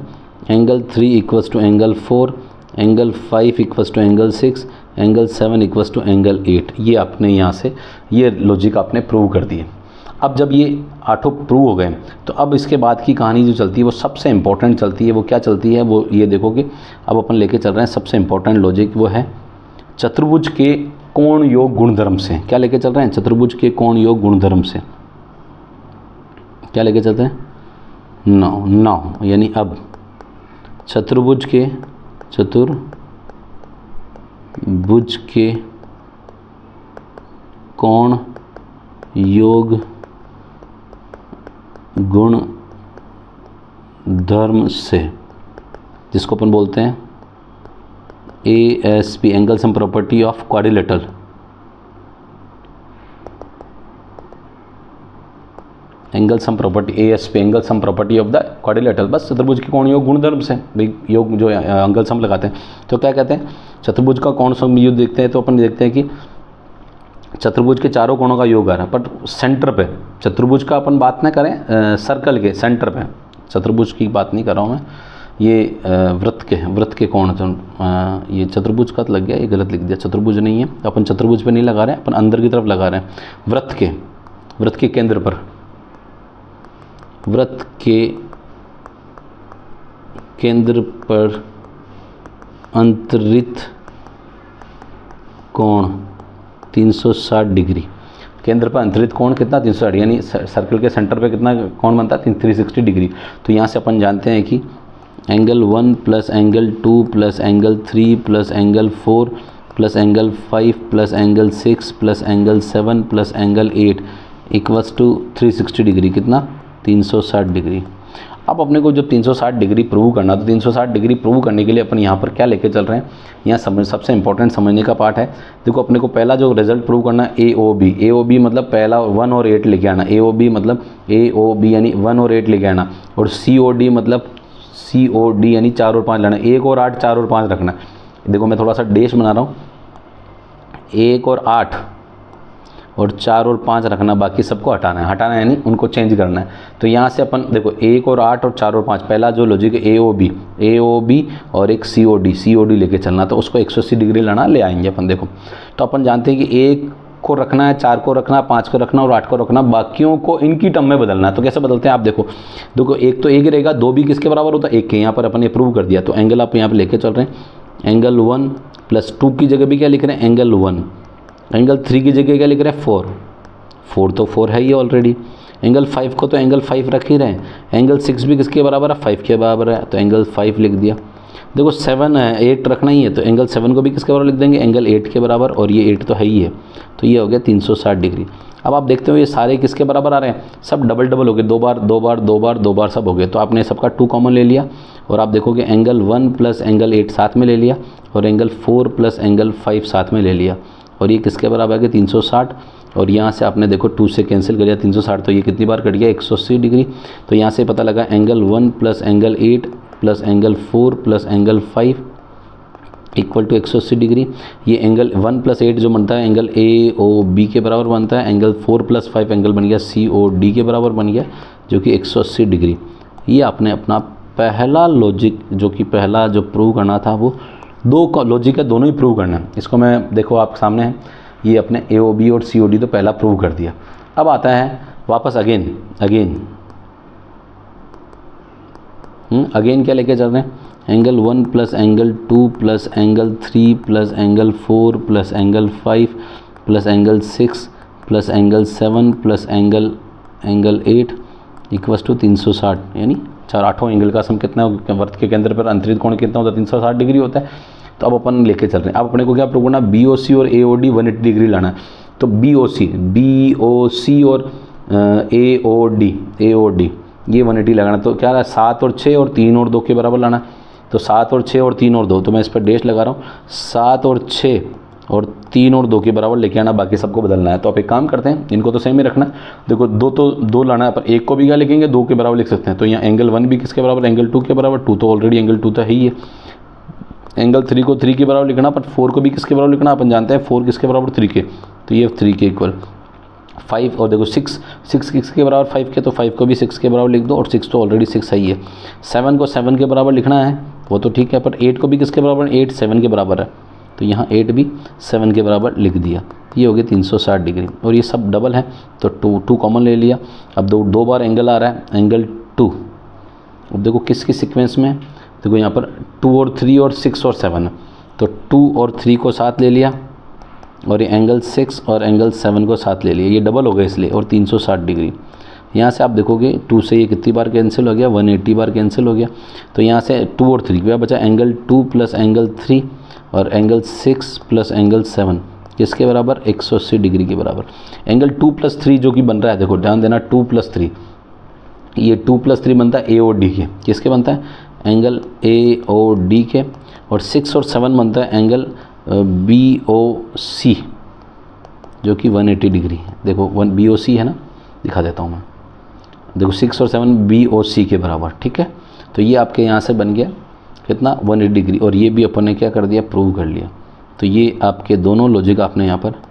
angle 3 equals to angle 4, angle 5 equals to angle 6, angle 7 equals to angle 8। ये आपने यहाँ से ये लॉजिक आपने प्रूव कर दिए। अब जब ये 8 प्रूव हो गए, तो अब इसके बाद की कहानी जो चलती है वो सबसे इंपॉर्टेंट चलती है। वो क्या चलती है? वो ये देखोगे, अब अपन लेके चल रहे हैं सबसे इंपॉर्टेंट लॉजिक, वो है चतुर्भुज के कोण योग गुणधर्म से। क्या लेके चल रहे हैं? चतुर्भुज के कोण योग गुणधर्म से। क्या लेके चलते हैं? नाउ यानी अब चतुर्भुज के कोण योग गुण धर्म से, जिसको अपन बोलते हैं ASP, angle sum property of quadrilateral. Angle sum property ASP, angle sum property of the quadrilateral. बस चतुर्भुज के कोण योग गुणधर्म से, भाई योग जो एंगल सम लगाते हैं, तो क्या कहते हैं? चतुर्भुज का कोण सम योग देखते हैं तो अपन देखते हैं कि चतुर्भुज के चारों कोणों का योग आ रहा है, बट सेंटर पे, चतुर्भुज का अपन बात ना करें, सर्कल के सेंटर पे, चतुर्भुज की बात नहीं कर रहा हूँ मैं, ये वृत्त के कोण, ये चतुर्भुज का लग गया, ये गलत लिख दिया, चतुर्भुज नहीं है, अपन चतुर्भुज पे नहीं लगा रहे हैं, अपन अंदर की तरफ लगा रहे हैं, वृत्त के केंद्र पर, वृत्त के केंद्र पर अंतरित कोण 360 डिग्री। केंद्र पर अंतरित कोण कितना? 360, यानी सर्कल के सेंटर पे कितना कोण बनता है? 360 डिग्री। तो यहाँ से अपन जानते हैं कि angle 1 plus angle 2 plus angle 3 plus angle 4 plus angle 5 plus angle 6 plus angle 7 plus angle 8 equals to 360 degree. कितना? 360 डिग्री। अब अपने को जब 360 डिग्री प्रूव करना, तो 360 डिग्री प्रूव करने के लिए अपन यहाँ पर क्या लेके चल रहे हैं? यहाँ सबसे इंपॉर्टेंट समझने का पार्ट है। देखो, अपने को पहला जो रिजल्ट प्रूव करना है AOB मतलब पहला 1 और 8 लेके आना। AOB मतलब AOB यानी 1 और 8 लेके आना, और COD मतलब COD यानी 4 और 5 लेना। 1 और 8, 4 और 5 रखना। देखो मैं थोड़ा सा डेश बना रहा हूँ, 1 और 8 और 4 और 5 रखना, बाकी सबको हटाना है यानी उनको चेंज करना है। तो यहाँ से अपन देखो 1 और 8 और 4 और 5, पहला जो लॉजिक है ए ओ बी और एक सी ओ डी लेके चलना, तो उसको 180 डिग्री लाना, ले आएंगे अपन। देखो तो अपन जानते हैं कि 1 को रखना है, 4 को रखना, 5 को रखना और 8 को रखना, बाकियों को इनकी टर्म में बदलना है। तो कैसे बदलते हैं आप देखो, एक तो 1 रहेगा, 2 भी किसके बराबर होता है 1 के, यहाँ पर अपन ये प्रूव कर दिया। तो एंगल आप यहाँ पर लेके चल रहे हैं, एंगल 1 प्लस 2 की जगह भी क्या लिख रहे हैं एंगल 1, एंगल 3 की जगह क्या लिख रहे हैं 4 तो 4 है ही ऑलरेडी, एंगल 5 को तो एंगल 5 रख ही रहे हैं, एंगल 6 भी किसके बराबर है 5 के बराबर है, तो एंगल 5 लिख दिया। देखो 7 है, 8 रखना ही है, तो एंगल 7 को भी किसके बराबर लिख देंगे एंगल 8 के बराबर, और ये 8 तो है ही है, तो ये हो गया 360 डिग्री। अब आप देखते हो ये सारे किसके बराबर आ रहे हैं, सब डबल डबल हो गए, 2 बार 2 बार 2 बार 2 बार सब हो गए। तो आपने सबका 2 कॉमन ले लिया, और आप देखोगे एंगल 1 प्लस एंगल 8 साथ में ले लिया, और एंगल 4 प्लस एंगल 5 साथ में ले लिया, और ये किसके बराबर है 360। और यहाँ से आपने देखो 2 से कैंसिल कर दिया 360, तो ये कितनी बार कट गया 180 डिग्री। तो यहाँ से पता लगा angle 1 plus angle 8 plus angle 4 plus angle 5 equal to 180 degree. ये एंगल 1 प्लस 8 जो बनता है एंगल ए ओ बी के बराबर बनता है, एंगल 4 प्लस 5 एंगल बन गया सी ओ डी के बराबर बन गया, जो कि 180 डिग्री। ये आपने अपना पहला लॉजिक जो कि पहला जो प्रूव करना था, वो 2 लॉजिक है, दोनों ही प्रूव करना है। इसको मैं देखो आप सामने है, ये अपने ए ओ बी और सी ओ डी तो पहला प्रूव कर दिया। अब आता है वापस अगेन क्या लेके चल रहे हैं, angle 1 plus angle 2 plus angle 3 plus angle 4 plus angle 5 plus angle 6 plus angle 7 plus angle 8 equals to 360, यानी 8 एंगल का सम कितना है, वृत्त के केंद्र पर अंतरित कोण कितना होता है 360 डिग्री होता है। तो अब अपन लेके चल रहे हैं, अब अपने को क्या प्रूव करना, बी ओ सी और ए ओ डी 180 डिग्री लाना है। तो बी ओ सी और ए ओ डी ये 180 लगाना। तो क्या है 7 और 6 और 3 और 2 के बराबर लाना, तो 7 और 6 और 3 और 2, तो मैं इस पर डैश लगा रहा हूँ, 7 और 6 और 3 और 2 के बराबर लेके आना, बाकी सबको बदलना है। तो आप एक काम करते हैं, इनको तो सेम ही रखना। देखो 2 लाना है, पर 1 को भी क्या लिखेंगे 2 के बराबर लिख सकते हैं। तो यहाँ एंगल 1 भी किसके बराबर, एंगल 2 के बराबर, 2 तो ऑलरेडी एंगल 2 तो है ही है। एंगल 3 को 3 के बराबर लिखना, पर 4 को भी किसके बराबर लिखना, अपन जानते हैं 4 किसके बराबर 3 के, तो ये 3 के इक्वल 5। और देखो 6 किसके बराबर 5 के, तो 5 को भी 6 के बराबर लिख दो, और 6 तो ऑलरेडी 6 ही है। 7 को 7 के बराबर लिखना है, वो तो ठीक है, पर 8 को भी किसके बराबर, 8 7 के बराबर है, तो यहाँ 8 भी 7 के बराबर लिख दिया। ये हो गया 360 डिग्री, और ये सब डबल है, तो 2 कॉमन ले लिया। अब 2 बार एंगल आ रहा है, एंगल 2। अब देखो किसकी सीक्वेंस में, देखो यहाँ पर 2 और 3 और 6 और 7 है, तो 2 और 3 को साथ ले लिया, और ये एंगल 6 और एंगल 7 को साथ ले लिया, ये डबल हो गया इसलिए, और 360 डिग्री। यहाँ से आप देखोगे 2 से ये कितनी बार कैंसिल हो गया, 180 बार कैंसिल हो गया। तो यहाँ से 2 और 3 क्या बचा, एंगल 2 प्लस एंगल 3 और एंगल 6 प्लस एंगल 7 किसके बराबर, 180 डिग्री के बराबर। एंगल 2 प्लस 3 जो कि बन रहा है, देखो ध्यान देना, 2 प्लस 3, ये 2 प्लस 3 बनता है ए ओ डी के, किसके बनता है, एंगल ए ओ डी के, और 6 और 7 बनता है एंगल बी ओ सी, जो कि 180 डिग्री है। देखो बी ओ सी है ना, दिखा देता हूँ मैं, देखो 6 और 7 बी ओ सी के बराबर, ठीक है। तो ये आपके यहाँ से बन गया कितना 180 डिग्री, और ये भी अपन ने क्या कर दिया, प्रूव कर लिया। तो ये आपके दोनों लॉजिक आपने यहाँ पर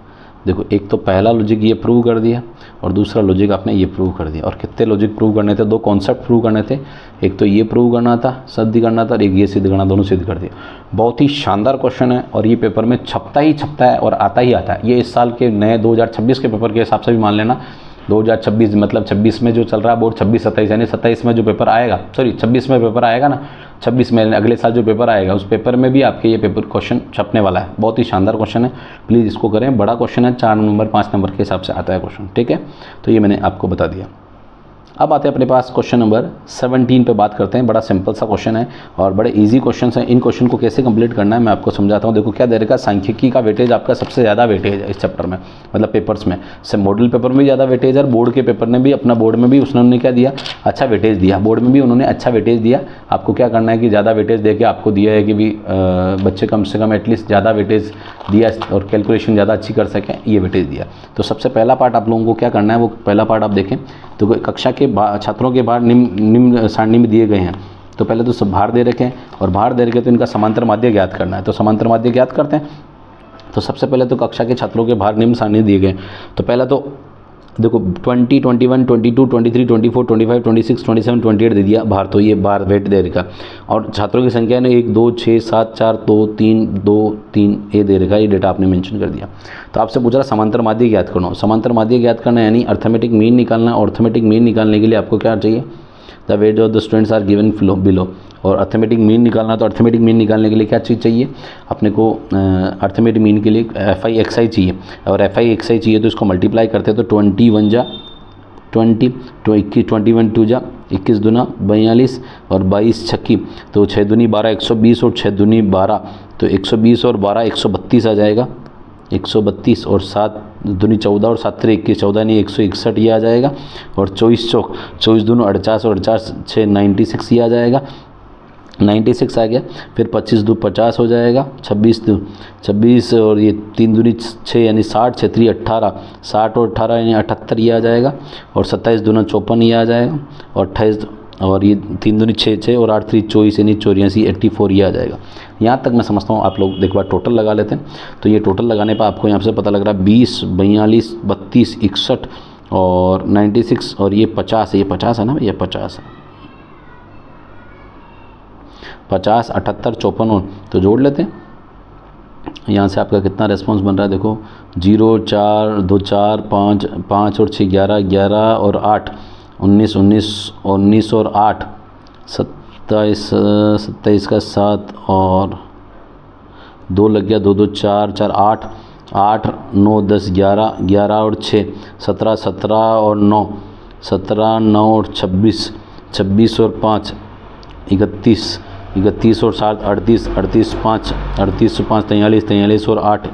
देखो, एक तो पहला लॉजिक ये प्रूव कर दिया, और दूसरा लॉजिक आपने ये प्रूव कर दिया। और कितने लॉजिक प्रूव करने थे, 2 कॉन्सेप्ट प्रूव करने थे, एक तो ये प्रूव करना था, सिद्ध करना था, और एक ये सिद्ध करना, दोनों सिद्ध कर दिया। बहुत ही शानदार क्वेश्चन है, और ये पेपर में छपता है और आता ही आता है। ये इस साल के नए 2026 के पेपर के हिसाब से भी मान लेना, 2026 मतलब 26 में जो चल रहा है बोर्ड, 26-27 यानी 27 में जो पेपर आएगा, सॉरी 26 में पेपर आएगा ना, 26 में अगले साल जो पेपर आएगा, उस पेपर में भी आपके ये पेपर क्वेश्चन छपने वाला है। बहुत ही शानदार क्वेश्चन है, प्लीज़ इसको करें। बड़ा क्वेश्चन है, 4 नंबर 5 नंबर के हिसाब से आता है क्वेश्चन, ठीक है। तो ये मैंने आपको बता दिया। अब आते हैं अपने पास क्वेश्चन नंबर 17 पे बात करते हैं। बड़ा सिंपल सा क्वेश्चन है और बड़े इजी क्वेश्चन हैं। इन क्वेश्चन को कैसे कंप्लीट करना है मैं आपको समझाता हूँ। देखो क्या दे रखा है, सांख्यिकी का वेटेज आपका सबसे ज़्यादा वेटेज है इस चैप्टर में, मतलब पेपर्स में से मॉडल पेपर में भी ज़्यादा वेटेज है, और बोर्ड के पेपर ने भी अपना बोर्ड में भी उन्होंने क्या दिया, अच्छा वेटेज दिया। बोर्ड में भी उन्होंने अच्छा वेटेज दिया। आपको क्या करना है कि ज़्यादा वेटेज दे के आपको दिया है कि भी बच्चे कम से कम एटलीस्ट ज़्यादा वेटेज दिया और कैलकुलेशन ज़्यादा अच्छी कर सकें, ये वेटेज दिया। तो सबसे पहला पार्ट आप लोगों को क्या करना है, वो पहला पार्ट आप देखें तो कक्षा के छात्रों के भार निम्न सारणी में दिए गए हैं। तो पहले तो सब भार दे रखे हैं और भार दे रखे तो इनका समांतर माध्य ज्ञात करना है। तो समांतर माध्य ज्ञात करते हैं। तो सबसे पहले तो कक्षा के छात्रों के भार निम्न सारणी दिए गए। तो पहला तो देखो 20, 21, 22, 23, 24, 25, 26, 27, 28 दे दिया भार, तो ये भार वेट दे रखा। और छात्रों की संख्या ने 1, 2, 6, 7, 4, 2, 3, 2, 3 ये दे रखा, ये डेटा आपने मेंशन कर दिया। तो आपसे पूछ रहा समांतर माध्य ज्ञात करना। समांतर माध्य ज्ञात करना यानी अर्थमेटिक मीन निकालना। अर्थमेटिक मीन निकालने के लिए आपको क्या चाहिए, the weight of the students are given below. और अर्थमेटिक मीन निकालना, तो अर्थमेटिक मीन निकालने के लिए क्या चीज़ चाहिए अपने को, अर्थमेटिक मीन के लिए FI/XI चाहिए। और FI/XI चाहिए तो इसको मल्टीप्लाई करते हैं, तो 21 जा 20, 21 2 जा 21 दूना 42 और 22 छक्की, तो 6 दूनी 12 120 और 6 दूनी 12, तो 120 और 12 132 आ जाएगा। 132 और 7 दूनी 14 और 7 21, 14 नहीं 161 ये आ जाएगा। और 24 दूनों 48 और 48 6 96 ये आ जाएगा, 96 आ गया। फिर 25 दो 50 हो जाएगा, 26 और ये 3 दूनी 6 यानी 60, 6 3 18, 60 और 18 यानी 78 ये आ जाएगा। और 27 दूना 54 ये आ जाएगा। और 28 और ये 3 दूनी 6 और 8 3 24 यानी 84 84 ये आ जाएगा। यहाँ तक मैं समझता हूँ। आप लोग एक बार टोटल लगा लेते हैं, तो ये टोटल लगाने पर आपको यहाँ से पता लग रहा है 20, 42, 32, 61 और 96 और ये 50 है। ये 50 है ना, ये 50 है, 50, 78, 54 तो जोड़ लेते हैं। यहाँ से आपका कितना रेस्पॉन्स बन रहा है, देखो 0, 4, 2, 4, 5 और 6 11, 11 और 8 19 और 8 27 का 7 और 2 लग गया, 2 2 4 4 8 9 10 11 और 6 17 और 9 17 9 और 26 और 5 31 और 7 38 5 43 और 8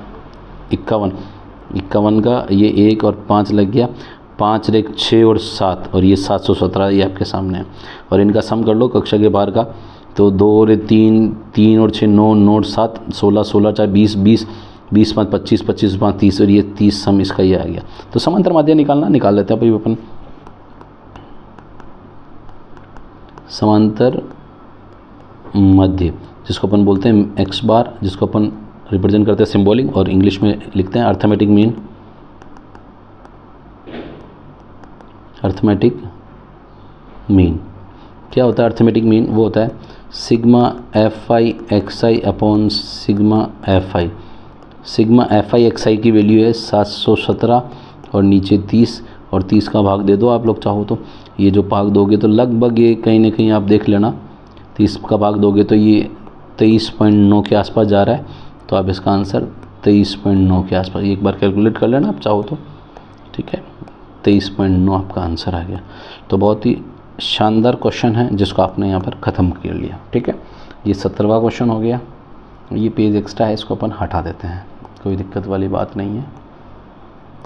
51 का ये 1 और 5 लग गया, 5 रेख 6 और 7 और ये 717 ये आपके सामने है। और इनका सम कर लो कक्षा के बाहर का, तो 2 और 3 और 6 9 और 7 16 4 20 5 25 5 30 और ये 30 सम इसका ये आ गया। तो समांतर माध्य निकाल लेते हैं भाई अपन। समांतर मध्य जिसको अपन बोलते हैं x बार, जिसको अपन रिप्रेजेंट करते हैं सिंबॉलिक और इंग्लिश में लिखते हैं अर्थमेटिक मीन। अर्थमेटिक मीन क्या होता है? अर्थमेटिक मीन वो होता है sigma FI/XI upon sigma FI। Sigma FI/XI की वैल्यू है 717 और नीचे 30 और 30 का भाग दे दो आप लोग चाहो तो। ये जो भाग दोगे तो लगभग ये कहीं ना कहीं आप देख लेना, 30 का भाग दोगे तो ये 23.9 के आसपास जा रहा है। तो आप इसका आंसर 23.9 के आसपास, एक बार कैलकुलेट कर लेना आप चाहो तो, ठीक है। 23.9 आपका आंसर आ गया। तो बहुत ही शानदार क्वेश्चन है जिसको आपने यहाँ पर ख़त्म कर लिया, ठीक है। ये 17वां क्वेश्चन हो गया। ये पेज एक्स्ट्रा है, इसको अपन हटा देते हैं, कोई दिक्कत वाली बात नहीं है।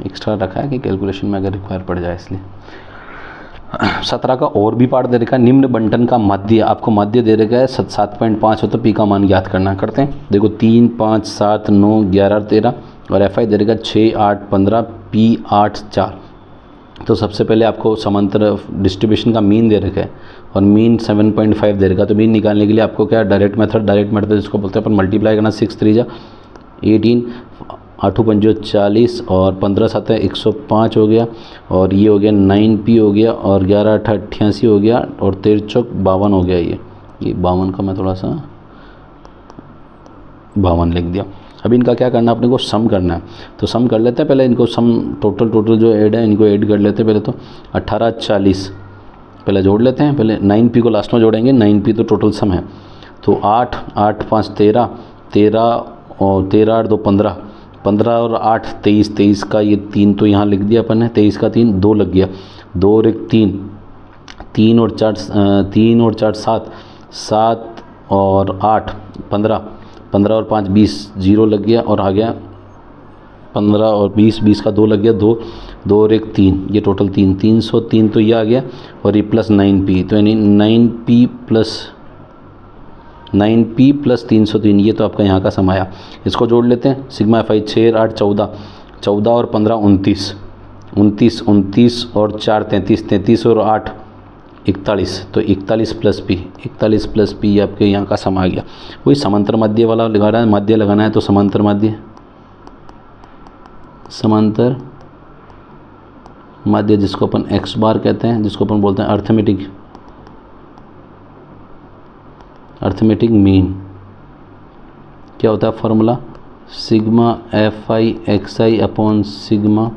एक्स्ट्रा रखा है कि कैलकुलेशन में अगर रिक्वायर पड़ जाए इसलिए। 17 का और भी पार्ट दे रखा है, निम्न बंटन का मध्य। आपको मध्य दे रखा है 7.5 हो तो पी का मान ज्ञात करना। करते हैं, देखो 3 5 7 9 11 13 और FI दे रखा 6 8 15 P 8 4। तो सबसे पहले आपको समांतर डिस्ट्रीब्यूशन का मीन दे रखा है और मीन 7.5 दे रखा है। तो मीन निकालने के लिए आपको क्या डायरेक्ट मेथड जिसको बोलते हैं अपन मल्टीप्लाई करना। 6 3 18 8 5 40 और 15 7 105 हो गया और ये हो गया 9P हो गया और 11 8 88 हो गया और 13 चौक 52 हो गया। ये 52 का मैं थोड़ा सा 52 लिख दिया। अब इनका क्या करना है, अपने को सम करना है। तो सम कर लेते हैं पहले इनको, सम टोटल जो ऐड है इनको ऐड कर लेते हैं पहले। तो 18 40 पहले जोड़ लेते हैं, पहले 9P को लास्ट में जोड़ेंगे। 9P तो टोटल सम है। तो 8 8 5 13 और 13 8 2 15 और 8 23 का ये 3 तो यहाँ लिख दिया अपन ने। 23 का 3 2 लग गया, 2 और 1 3 और 4 7 और 8 15 और 5 20 0 लग गया और आ गया 15 और 20 का 2 लग गया, 2 और 1 3, ये टोटल 303 तो ये आ गया और ये प्लस 9P, तो यानी 9P प्लस 303 ये तो आपका यहाँ का सम आया। इसको जोड़ लेते हैं। सिग्मा FI 6 8 14 और 15 29 और 4 33 और 8 41, तो 41 प्लस P ये आपके यहाँ का सम आ गया। वही समांतर मध्य वाला लगा रहा है, मध्य लगाना है तो समांतर मध्य समांतर माध्य जिसको अपन एक्स बार कहते हैं, जिसको अपन बोलते हैं अर्थमेटिक मीन। क्या होता है formula? Sigma F I X I upon sigma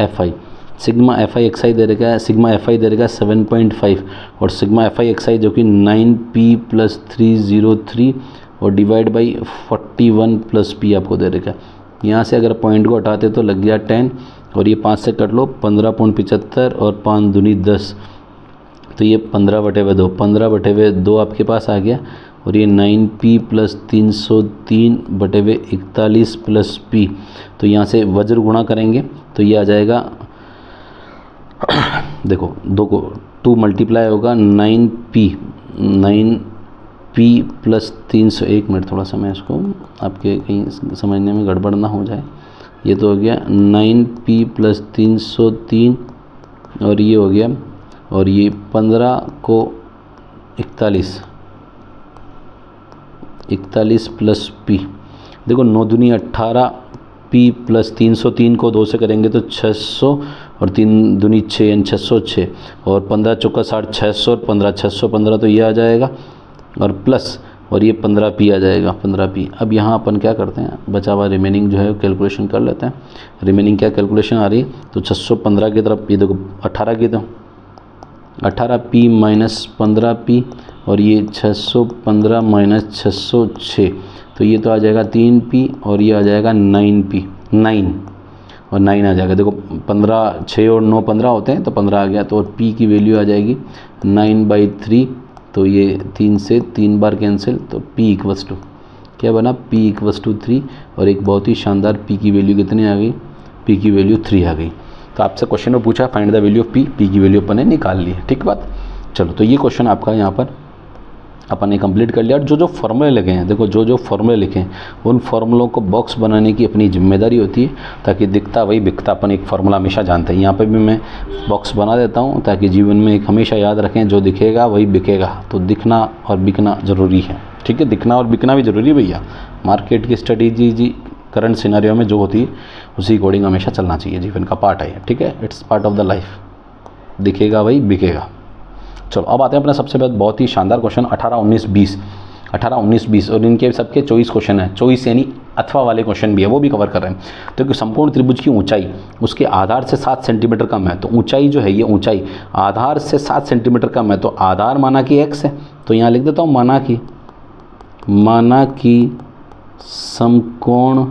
F I. Sigma F I X I दे रखा है, सिग्मा एफ आई दे रखा है 7.5 और सिग्मा एफ आई एक्स आई जो कि 9p + 303 और डिवाइड बाई 41 + p आपको दे रखा है। यहाँ से अगर पॉइंट को हटाते तो लग गया 10 और ये 5 से कट लो 15.75 और 5 दूनी 10, तो ये 15/2, 15/2 आपके पास आ गया और ये 9p + 303/41 + p। तो यहाँ से वज्र गुणा करेंगे तो ये आ जाएगा देखो 2 को 2 मल्टीप्लाई होगा 9p + 300। 1 मिनट थोड़ा सा मैं इसको आपके कहीं समझने में गड़बड़ ना हो जाए। ये तो हो गया 9p + 303 और ये हो गया और ये 15 को 41 + p। देखो 9 दूनी 18, p + 303 को 2 से करेंगे तो 600 और 3 दूनी 6 यानी 606 और 15 चौका 60, 600 और 15 615, तो ये आ जाएगा और प्लस और ये 15p आ जाएगा 15p। अब यहाँ अपन क्या करते हैं, बचा हुआ रिमेनिंग जो है कैलकुलेशन कर लेते हैं। रिमेनिंग क्या कैलकुलेशन आ रही है तो 615 की तरफ ये देखो 18 की तो 18p - 15p और ये 615 - 606, तो ये तो आ जाएगा 3p और ये आ जाएगा 9p 9 और 9 आ जाएगा। देखो 15 6 और 9 15 होते हैं तो 15 आ गया, तो p की वैल्यू आ जाएगी 9/3, तो ये 3 से 3 बार कैंसिल, तो p = क्या बना p = 3 और एक बहुत ही शानदार p की वैल्यू कितनी आ गई, p की वैल्यू 3 आ गई। तो आपसे क्वेश्चन में पूछा find the value of p की वैल्यू अपन ने निकाल ली है, ठीक बात। चलो तो ये क्वेश्चन आपका यहाँ पर अपन ने कंप्लीट कर लिया। और जो फॉर्मूले लगे हैं, देखो जो फॉर्मूले लिखे हैं उन फॉर्मूलों को बॉक्स बनाने की अपनी जिम्मेदारी होती है, ताकि दिखता वही बिकता। अपन एक फार्मूला हमेशा जानते हैं, यहाँ पे भी मैं बॉक्स बना देता हूँ ताकि जीवन में एक हमेशा याद रखें, जो दिखेगा वही बिकेगा। तो दिखना और बिकना ज़रूरी है, ठीक है, दिखना और बिकना भी ज़रूरी है भैया। मार्केट की स्ट्रेटेजी जी करंट सिनेरियो में जो होती है उसी अकॉर्डिंग हमेशा चलना चाहिए, जीवन का पार्ट है, ठीक है, it's part of the life. दिखेगा वही बिकेगा। चलो अब आते हैं अपना सबसे बहुत ही शानदार क्वेश्चन 18, 19, 20। 18, 19, 20 और इनके सबके 24 क्वेश्चन है। 24 यानी अथवा वाले क्वेश्चन भी है, वो भी कवर कर रहे हैं। तो कि समकोण त्रिभुज की ऊंचाई उसके आधार से 7 सेंटीमीटर कम है, तो ऊंचाई जो है ये ऊंचाई आधार से 7 सेंटीमीटर कम है, तो आधार माना कि x है, तो यहाँ लिख देता हूँ माना कि समकोण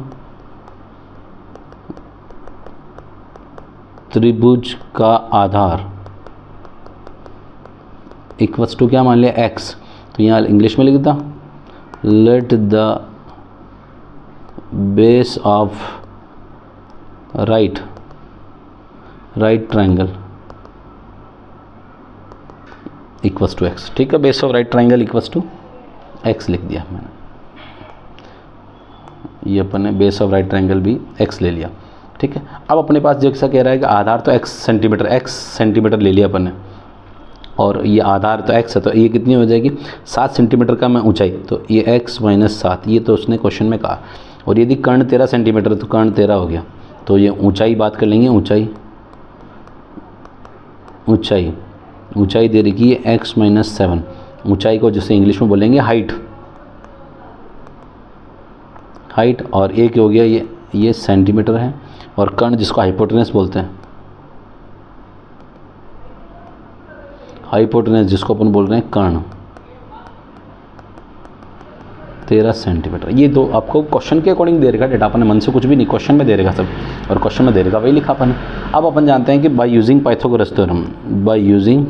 त्रिभुज का आधार इक्वल्स टू क्या मान लिया x, तो यहाँ इंग्लिश में लिख देता let the base of right triangle equals to x, ठीक है। Base of right triangle equals to x लिख दिया मैंने, ये अपन ने बेस ऑफ राइट ट्रायंगल भी x ले लिया, ठीक है। अब अपने पास जैसा कह रहा है कि आधार तो x सेंटीमीटर ले लिया अपन ने, और ये आधार तो x है, तो ये कितनी हो जाएगी 7 सेंटीमीटर का मैं ऊंचाई, तो ये x - 7, ये तो उसने क्वेश्चन में कहा। और यदि कर्ण 13 सेंटीमीटर तो कर्ण 13 हो गया, तो ये ऊंचाई बात कर लेंगे। ऊंचाई दे रखी है x - 7, ऊंचाई को जिसे इंग्लिश में बोलेंगे हाइट, और एक हो गया ये सेंटीमीटर है, और कर्ण जिसको हाइपोटेनस बोलते हैं, हाइपोटेनस जिसको अपन बोल रहे हैं कर्ण 13 सेंटीमीटर। ये तो आपको क्वेश्चन के अकॉर्डिंग दे रखा डेटा, अपन ने मन से कुछ भी नहीं, क्वेश्चन में दे रखा सब, और क्वेश्चन में दे रखा वही लिखा अपन। अब अपन जानते हैं कि by using Pythagoras theorem, by using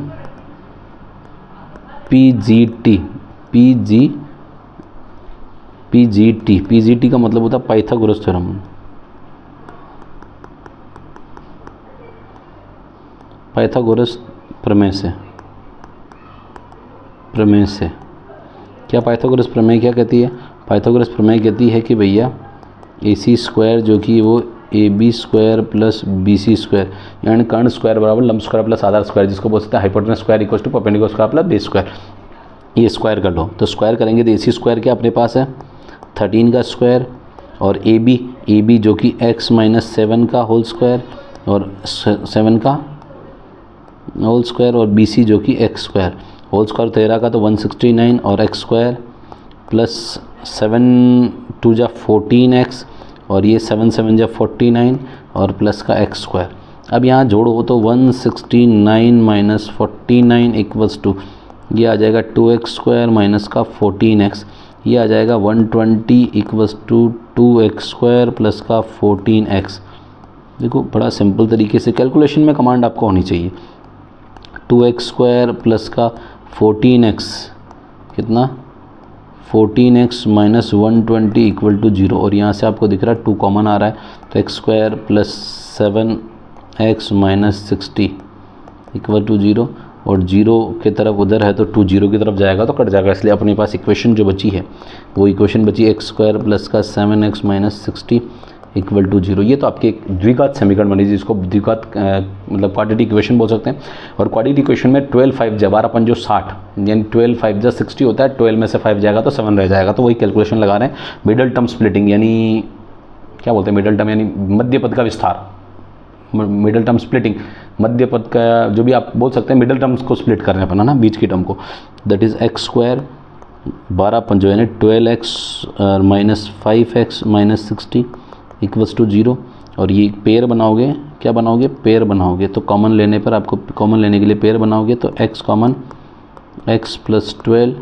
PGT का मतलब होता है पाइथागोरस थ्योरम। पाइथागोरस प्रमेय से क्या पाइथागोरस प्रमेय क्या कहती है? पाइथागोरस प्रमेय कहती है कि भैया AC² जो कि वो AB² + BC², यानी कर्ण स्क्वायर बराबर लंब स्क्वायर प्लस आधार स्क्वायर, जिसको बोल सकते हैं hypotenuse square equal to perpendicular square plus base square. ये स्क्वायर कर लो, तो स्क्वायर करेंगे तो AC² क्या अपने पास है 13 का स्क्वायर, और ए बी जो कि x माइनस 7 का होल स्क्वायर और 7 का होल स्क्वायर, और बी सी जो कि x स्क्वायर होल स्क्वायर 13 का तो 169 और x स्क्वायर प्लस 7 2 जा 14x और ये 7 7 जा 49 और प्लस का x स्क्वायर। अब यहाँ जोड़ो तो 169 माइनस 49 इक्वल्स टू ये आ जाएगा 2x स्क्वायर माइनस का 14x, ये आ जाएगा 120 equals to 2x square plus का 14x। देखो बड़ा सिंपल तरीके से कैलकुलेशन में कमांड आपको होनी चाहिए। 2x स्क्वायर प्लस का 14x कितना 14x माइनस 120 इक्वल टू 0, और यहाँ से आपको दिख रहा है 2 कॉमन आ रहा है तो x square plus 7x minus 60 equal to 0, और 0 की तरफ उधर है तो 2 0 की तरफ जाएगा तो कट जाएगा, इसलिए अपने पास इक्वेशन जो बची है वो इक्वेशन बची x स्क्वायर प्लस का 7x माइनस 60 इक्वल टू 0। ये तो आपके एक द्विघात समीकरण बनी जिसको द्विघात मतलब क्वाड्रेटिक इक्वेशन बोल सकते हैं। और क्वाड्रेटिक इक्वेशन में 12 5 जा 12 5 60 यानी 12 5 जा 60 होता है, 12 में से 5 जाएगा तो 7 रह जाएगा, तो वही कैलकुलेशन लगा रहे हैं। मिडल टर्म स्प्लिटिंग यानी क्या बोलते हैं मिडल टर्म यानी मध्य पद का विस्तार, मिडल टर्म स्प्लिटिंग मध्य पद का जो भी आप बोल सकते हैं मिडल टर्म्स को स्प्लिट करने पर ना बीच की टर्म को, दैट इज़ x स्क्वायर 12 पंजो यानी 12x minus 5x minus 60 equals to 0, और ये पेयर बनाओगे, क्या बनाओगे पेयर बनाओगे, तो कॉमन लेने पर आपको कॉमन लेने के लिए पेयर बनाओगे तो x common x plus 12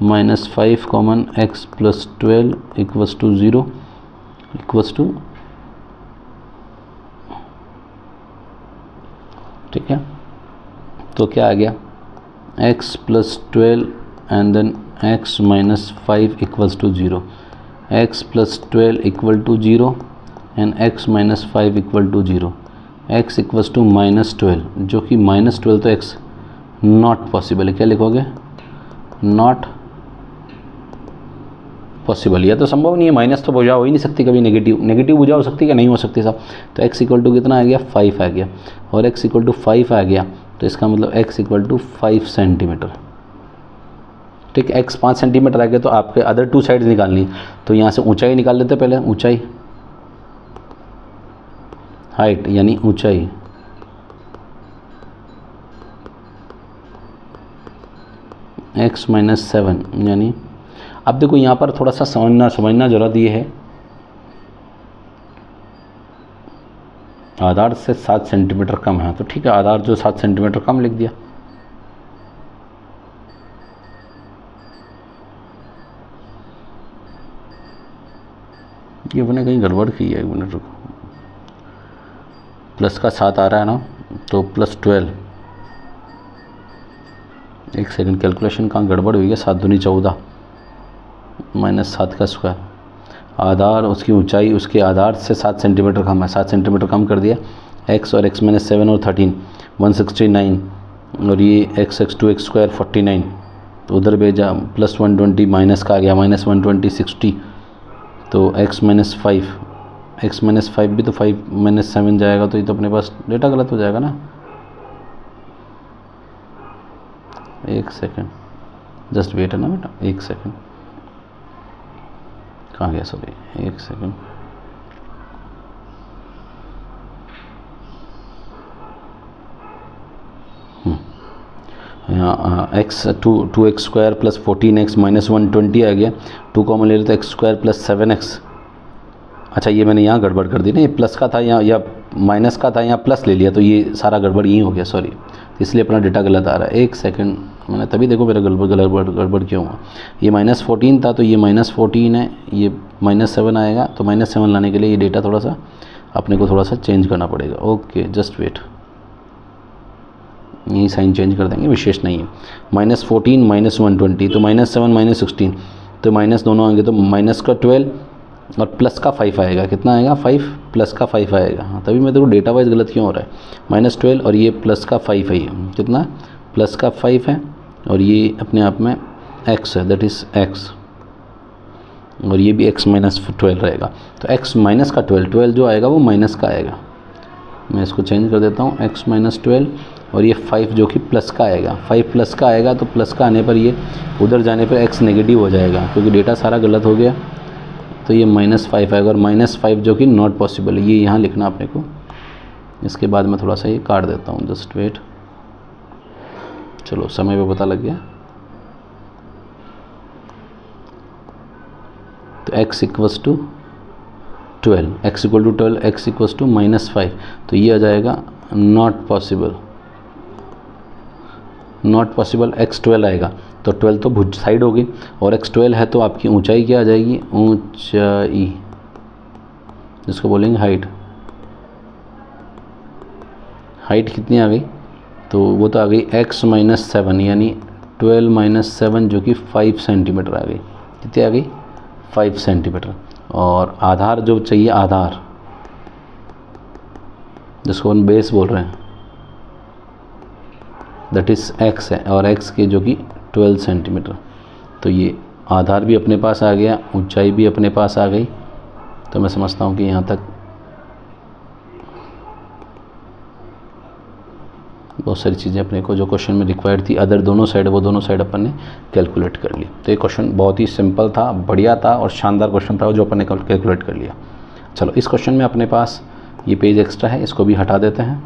minus 5 common x plus 12 equals to 0 equals to, ठीक है। तो क्या आ गया x plus 12 and then x minus 5 equals to 0, x plus 12 equal to 0 and x minus 5 equal to 0, x equals to minus 12 जो कि माइनस 12 तो x नॉट पॉसिबल है, क्या लिखोगे नॉट पॉसिबल, या तो संभव नहीं है, माइनस तो भुजा हो ही नहीं सकती कभी, नेगेटिव भुजा हो सकती है क्या, नहीं हो सकती साहब। तो x इक्वल टू कितना आ गया 5 आ गया, और x इक्वल टू 5 आ गया तो इसका मतलब x इक्वल टू 5 सेंटीमीटर, ठीक है। x 5 सेंटीमीटर आ गया तो आपके अदर 2 साइड्स निकालनी, तो यहाँ से ऊंचाई निकाल लेते पहले, ऊंचाई हाइट यानी ऊंचाई x माइनस 7 यानी, अब देखो यहाँ पर थोड़ा सा समझना जरूरत ये है, आधार से 7 सेंटीमीटर कम है तो ठीक है, आधार जो 7 सेंटीमीटर कम लिख दिया, ये मैंने कहीं गड़बड़ की है, 1 मिनट रुको, प्लस का 7 आ रहा है ना तो प्लस 12, एक सेकंड कैलकुलेशन कहाँ गड़बड़ हुई है, 7 दूनी 14 माइनस 7 का स्क्वायर, आधार उसकी ऊंचाई उसके आधार से 7 सेंटीमीटर कम है, 7 सेंटीमीटर कम कर दिया, x और x माइनस 7 और 13 169, और ये x 2x स्क्वायर 49, तो उधर भेजा प्लस 120 माइनस का आ गया माइनस 120 60, तो x माइनस 5 भी तो 5 माइनस 7 जाएगा, तो ये तो अपने पास डेटा गलत हो जाएगा ना, एक सेकंड जस्ट वेट है ना बेटा, एक सेकंड कहाँ गया, सॉरी एक सेकंड, यहाँ x 2x square plus 14x minus 120 आ गया, 2 कॉमन ले लेते x स्क्वायर प्लस 7x, अच्छा ये मैंने यहाँ गड़बड़ कर दी ना, ये प्लस का था यहाँ या माइनस का था, यहाँ प्लस ले लिया तो ये सारा गड़बड़ यहीं हो गया, सॉरी, इसलिए अपना डेटा गलत आ रहा है, एक सेकंड मैंने तभी देखो मेरा गड़बड़ क्यों हुआ, ये माइनस 14 था तो ये माइनस 14 है, ये माइनस 7 आएगा, तो माइनस 7 लाने के लिए ये डेटा थोड़ा सा अपने को थोड़ा सा चेंज करना पड़ेगा, ओके जस्ट वेट, यही साइन चेंज कर देंगे, विशेष नहीं है, माइनस 14 माइनस 120 तो माइनस 7 माइनस 16, तो माइनस दोनों आएंगे तो माइनस का 12 और प्लस का 5 आएगा, कितना आएगा 5 प्लस का 5 आएगा, हाँ तभी मैं देखो डेटा वाइज गलत क्यों हो रहा है, माइनस 12 और ये प्लस का 5 है, ये कितना प्लस का 5 है और ये अपने आप में x है, दैट इज़ x, और ये भी x माइनस 12 रहेगा, तो x माइनस का 12 जो आएगा वो माइनस का आएगा, मैं इसको चेंज कर देता हूँ, x माइनस 12 और ये 5 जो कि प्लस का आएगा, 5 प्लस का आएगा, तो प्लस का आने पर ये उधर जाने पर x नेगेटिव हो जाएगा क्योंकि डेटा सारा गलत हो गया, तो ये -5 आएगा, और -5 जो कि नॉट पॉसिबल है, ये यहाँ लिखना आपने को। इसके बाद मैं थोड़ा सा ये काट देता हूँ, जस्ट वेट। चलो समय पे पता लग गया। तो x equals to 12, x equal to 12, x equals to -5, तो ये आ जाएगा not possible, not possible. x 12 आएगा, तो 12 तो भुज साइड होगी, और x 12 है तो आपकी ऊंचाई क्या आ जाएगी, ऊंचाई, जिसको बोलेंगे हाइट। हाइट कितनी आ गई, तो वो तो आ गई x -7, यानी 12 - 7 जो कि 5 सेंटीमीटर आ गई। कितनी आ गई, 5 सेंटीमीटर। और आधार जो चाहिए, आधार जिसको हम बेस बोल रहे हैं, दैट इज़ x है, और x के जो कि 12 सेंटीमीटर। तो ये आधार भी अपने पास आ गया, ऊंचाई भी अपने पास आ गई। तो मैं समझता हूँ कि यहाँ तक बहुत सारी चीज़ें अपने को जो क्वेश्चन में रिक्वायर्ड थी, अदर दोनों साइड, वो दोनों साइड अपन ने कैलकुलेट कर ली। तो ये क्वेश्चन बहुत ही सिंपल था, बढ़िया था और शानदार क्वेश्चन था जो अपन ने कैलकुलेट कर लिया। चलो इस क्वेश्चन में अपने पास ये पेज एक्स्ट्रा है, इसको भी हटा देते हैं।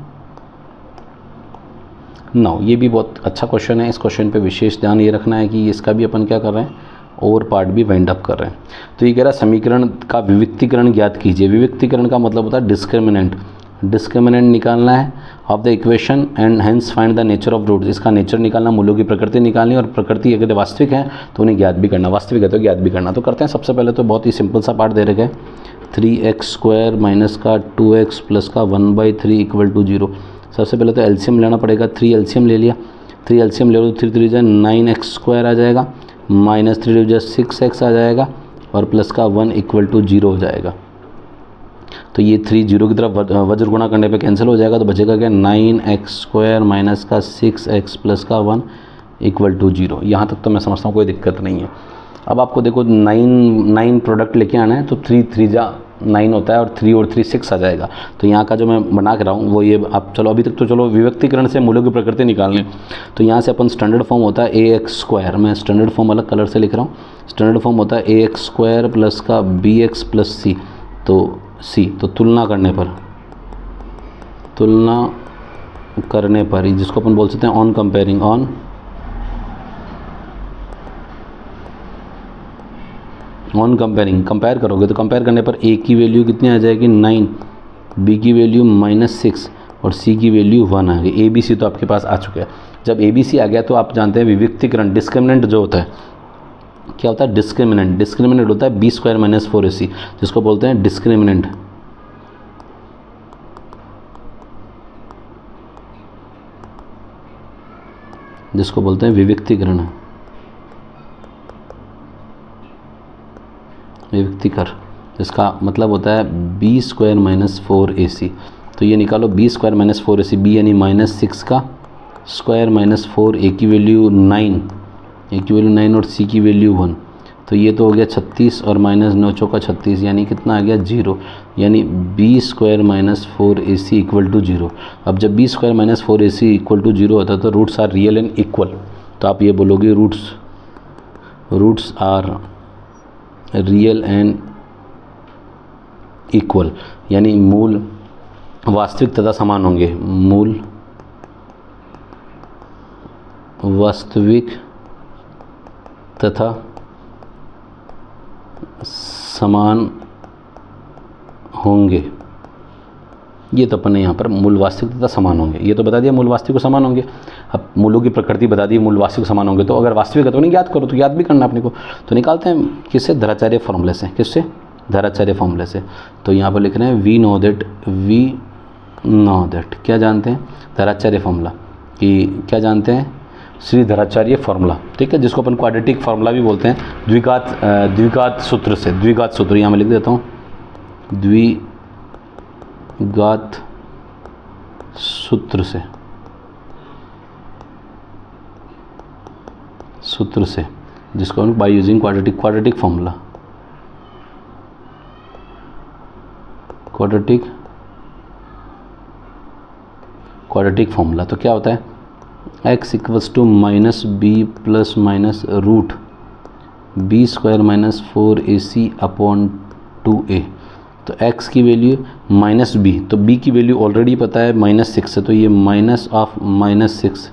नाउ ये भी बहुत अच्छा क्वेश्चन है। इस क्वेश्चन पे विशेष ध्यान ये रखना है कि इसका भी अपन क्या कर रहे हैं, और पार्ट भी वाइंड अप कर रहे हैं। तो ये कह रहा है समीकरण का विविक्तीकरण ज्ञात कीजिए। विविक्तीकरण का मतलब होता है डिस्क्रिमिनेंट, डिस्क्रिमिनेंट निकालना है of the equation and hence find the nature of roots. इसका नेचर निकालना, मूलों की प्रकृति निकालनी, और प्रकृति अगर वास्तविक है तो उन्हें ज्ञात भी करना, वास्तविक है तो ज्ञात भी करना। तो करते हैं। सबसे पहले तो बहुत ही सिंपल सा पार्ट दे रखे, 3x² माइनस का 2x प्लस का 1/3 इक्वल टू 0। सबसे पहले तो एलसीएम लेना पड़ेगा। 3 एलसीएम ले लिया, 3 एलसीएम ले लो, 3 3 जा 9x² आ जाएगा, -3 जा 6x आ जाएगा, और प्लस का 1 इक्वल टू 0 हो जाएगा। तो ये 3 0 की तरफ वज्र गुणा करने पे कैंसिल हो जाएगा, तो बचेगा क्या, 9x² माइनस का 6x प्लस का 1 इक्वल टू 0। यहाँ तक तो मैं समझता हूँ कोई दिक्कत नहीं है। अब आपको देखो 9 प्रोडक्ट लेके आना है, तो 3 3 जा 9 होता है, और 3 और 3 6 आ जाएगा। तो यहाँ का जो मैं बना के रहा हूँ वो ये, आप चलो अभी तक तो चलो विविक्तीकरण से मूलों की प्रकृति निकालनी। तो यहाँ से अपन स्टैंडर्ड फॉर्म होता है ax², मैं स्टैंडर्ड फॉर्म अलग कलर से लिख रहा हूँ। स्टैंडर्ड फॉर्म होता है ax² प्लस का bx प्लस c, तो c, तो तुलना करने पर जिसको अपन बोल सकते हैं on comparing, on comparing, compare करोगे तो कंपेयर करने पर a की वैल्यू कितनी आ जाएगी, 9, b की वैल्यू -6, और c की वैल्यू 1 आ गई। a b c तो आपके पास आ चुका है। जब a b c आ गया तो आप जानते हैं विविक्तीकरण, डिस्क्रिमिनेंट जो होता है, क्या होता है, डिस्क्रिमिनेंट। डिस्क्रिमिनेंट होता है b² - 4ac, जिसको बोलते हैं डिस्क्रिमिनेंट। जिसको बोलते हैं विविक्तीकरण, विविक्तीकर। इसका मतलब होता है b² - 4ac। तो ये निकालो b² - 4ac, b यानी -6 का स्क्वायर माइनस 4, a की वैल्यू 9, a की वैल्यू 9 और c की वैल्यू 1। तो ये तो हो गया 36, और -9 चौका 36, यानी कितना आ गया, 0। यानी b² - 4ac इक्वल टू 0। अब जब b² - 4ac इक्वल टू 0 होता है तो roots are real and equal. तो आप ये बोलोगे roots are real and equal, यानी मूल वास्तविक तथा समान होंगे। मूल वास्तविक तथा समान होंगे। ये तो अपन ने यहाँ पर मूल वास्तविक तथा समान होंगे, ये तो बता दिया मूल वास्तविक को समान होंगे। अब मूलों की प्रकृति बता दी, मूल वास्तविक समान होंगे। तो अगर वास्तविक है तो नहीं ज्ञात करो, तो ज्ञात भी करना अपने को। तो निकालते हैं किससे, धराचार्य फॉर्मूले से। किससे, धराचार्य फॉर्मूले से। तो यहाँ पर लिख रहे हैं वी नो दैट क्या जानते हैं, धराचार्य फॉर्मूला, कि क्या जानते हैं, श्री धराचार्य फॉर्मूला, ठीक है, जिसको अपन क्वाड्रेटिक फार्मूला भी बोलते हैं, द्विघात सूत्र से। द्विघात सूत्र यहाँ मैं लिख देता हूँ, द्विघात सूत्र से, जिसको हम by using quadratic formula, quadratic formula. तो क्या होता है, x equals to -b plus minus root b² - 4ac upon
2a। तो x की वैल्यू माइनस b, तो b की वैल्यू ऑलरेडी पता है -6 है, तो ये minus of -6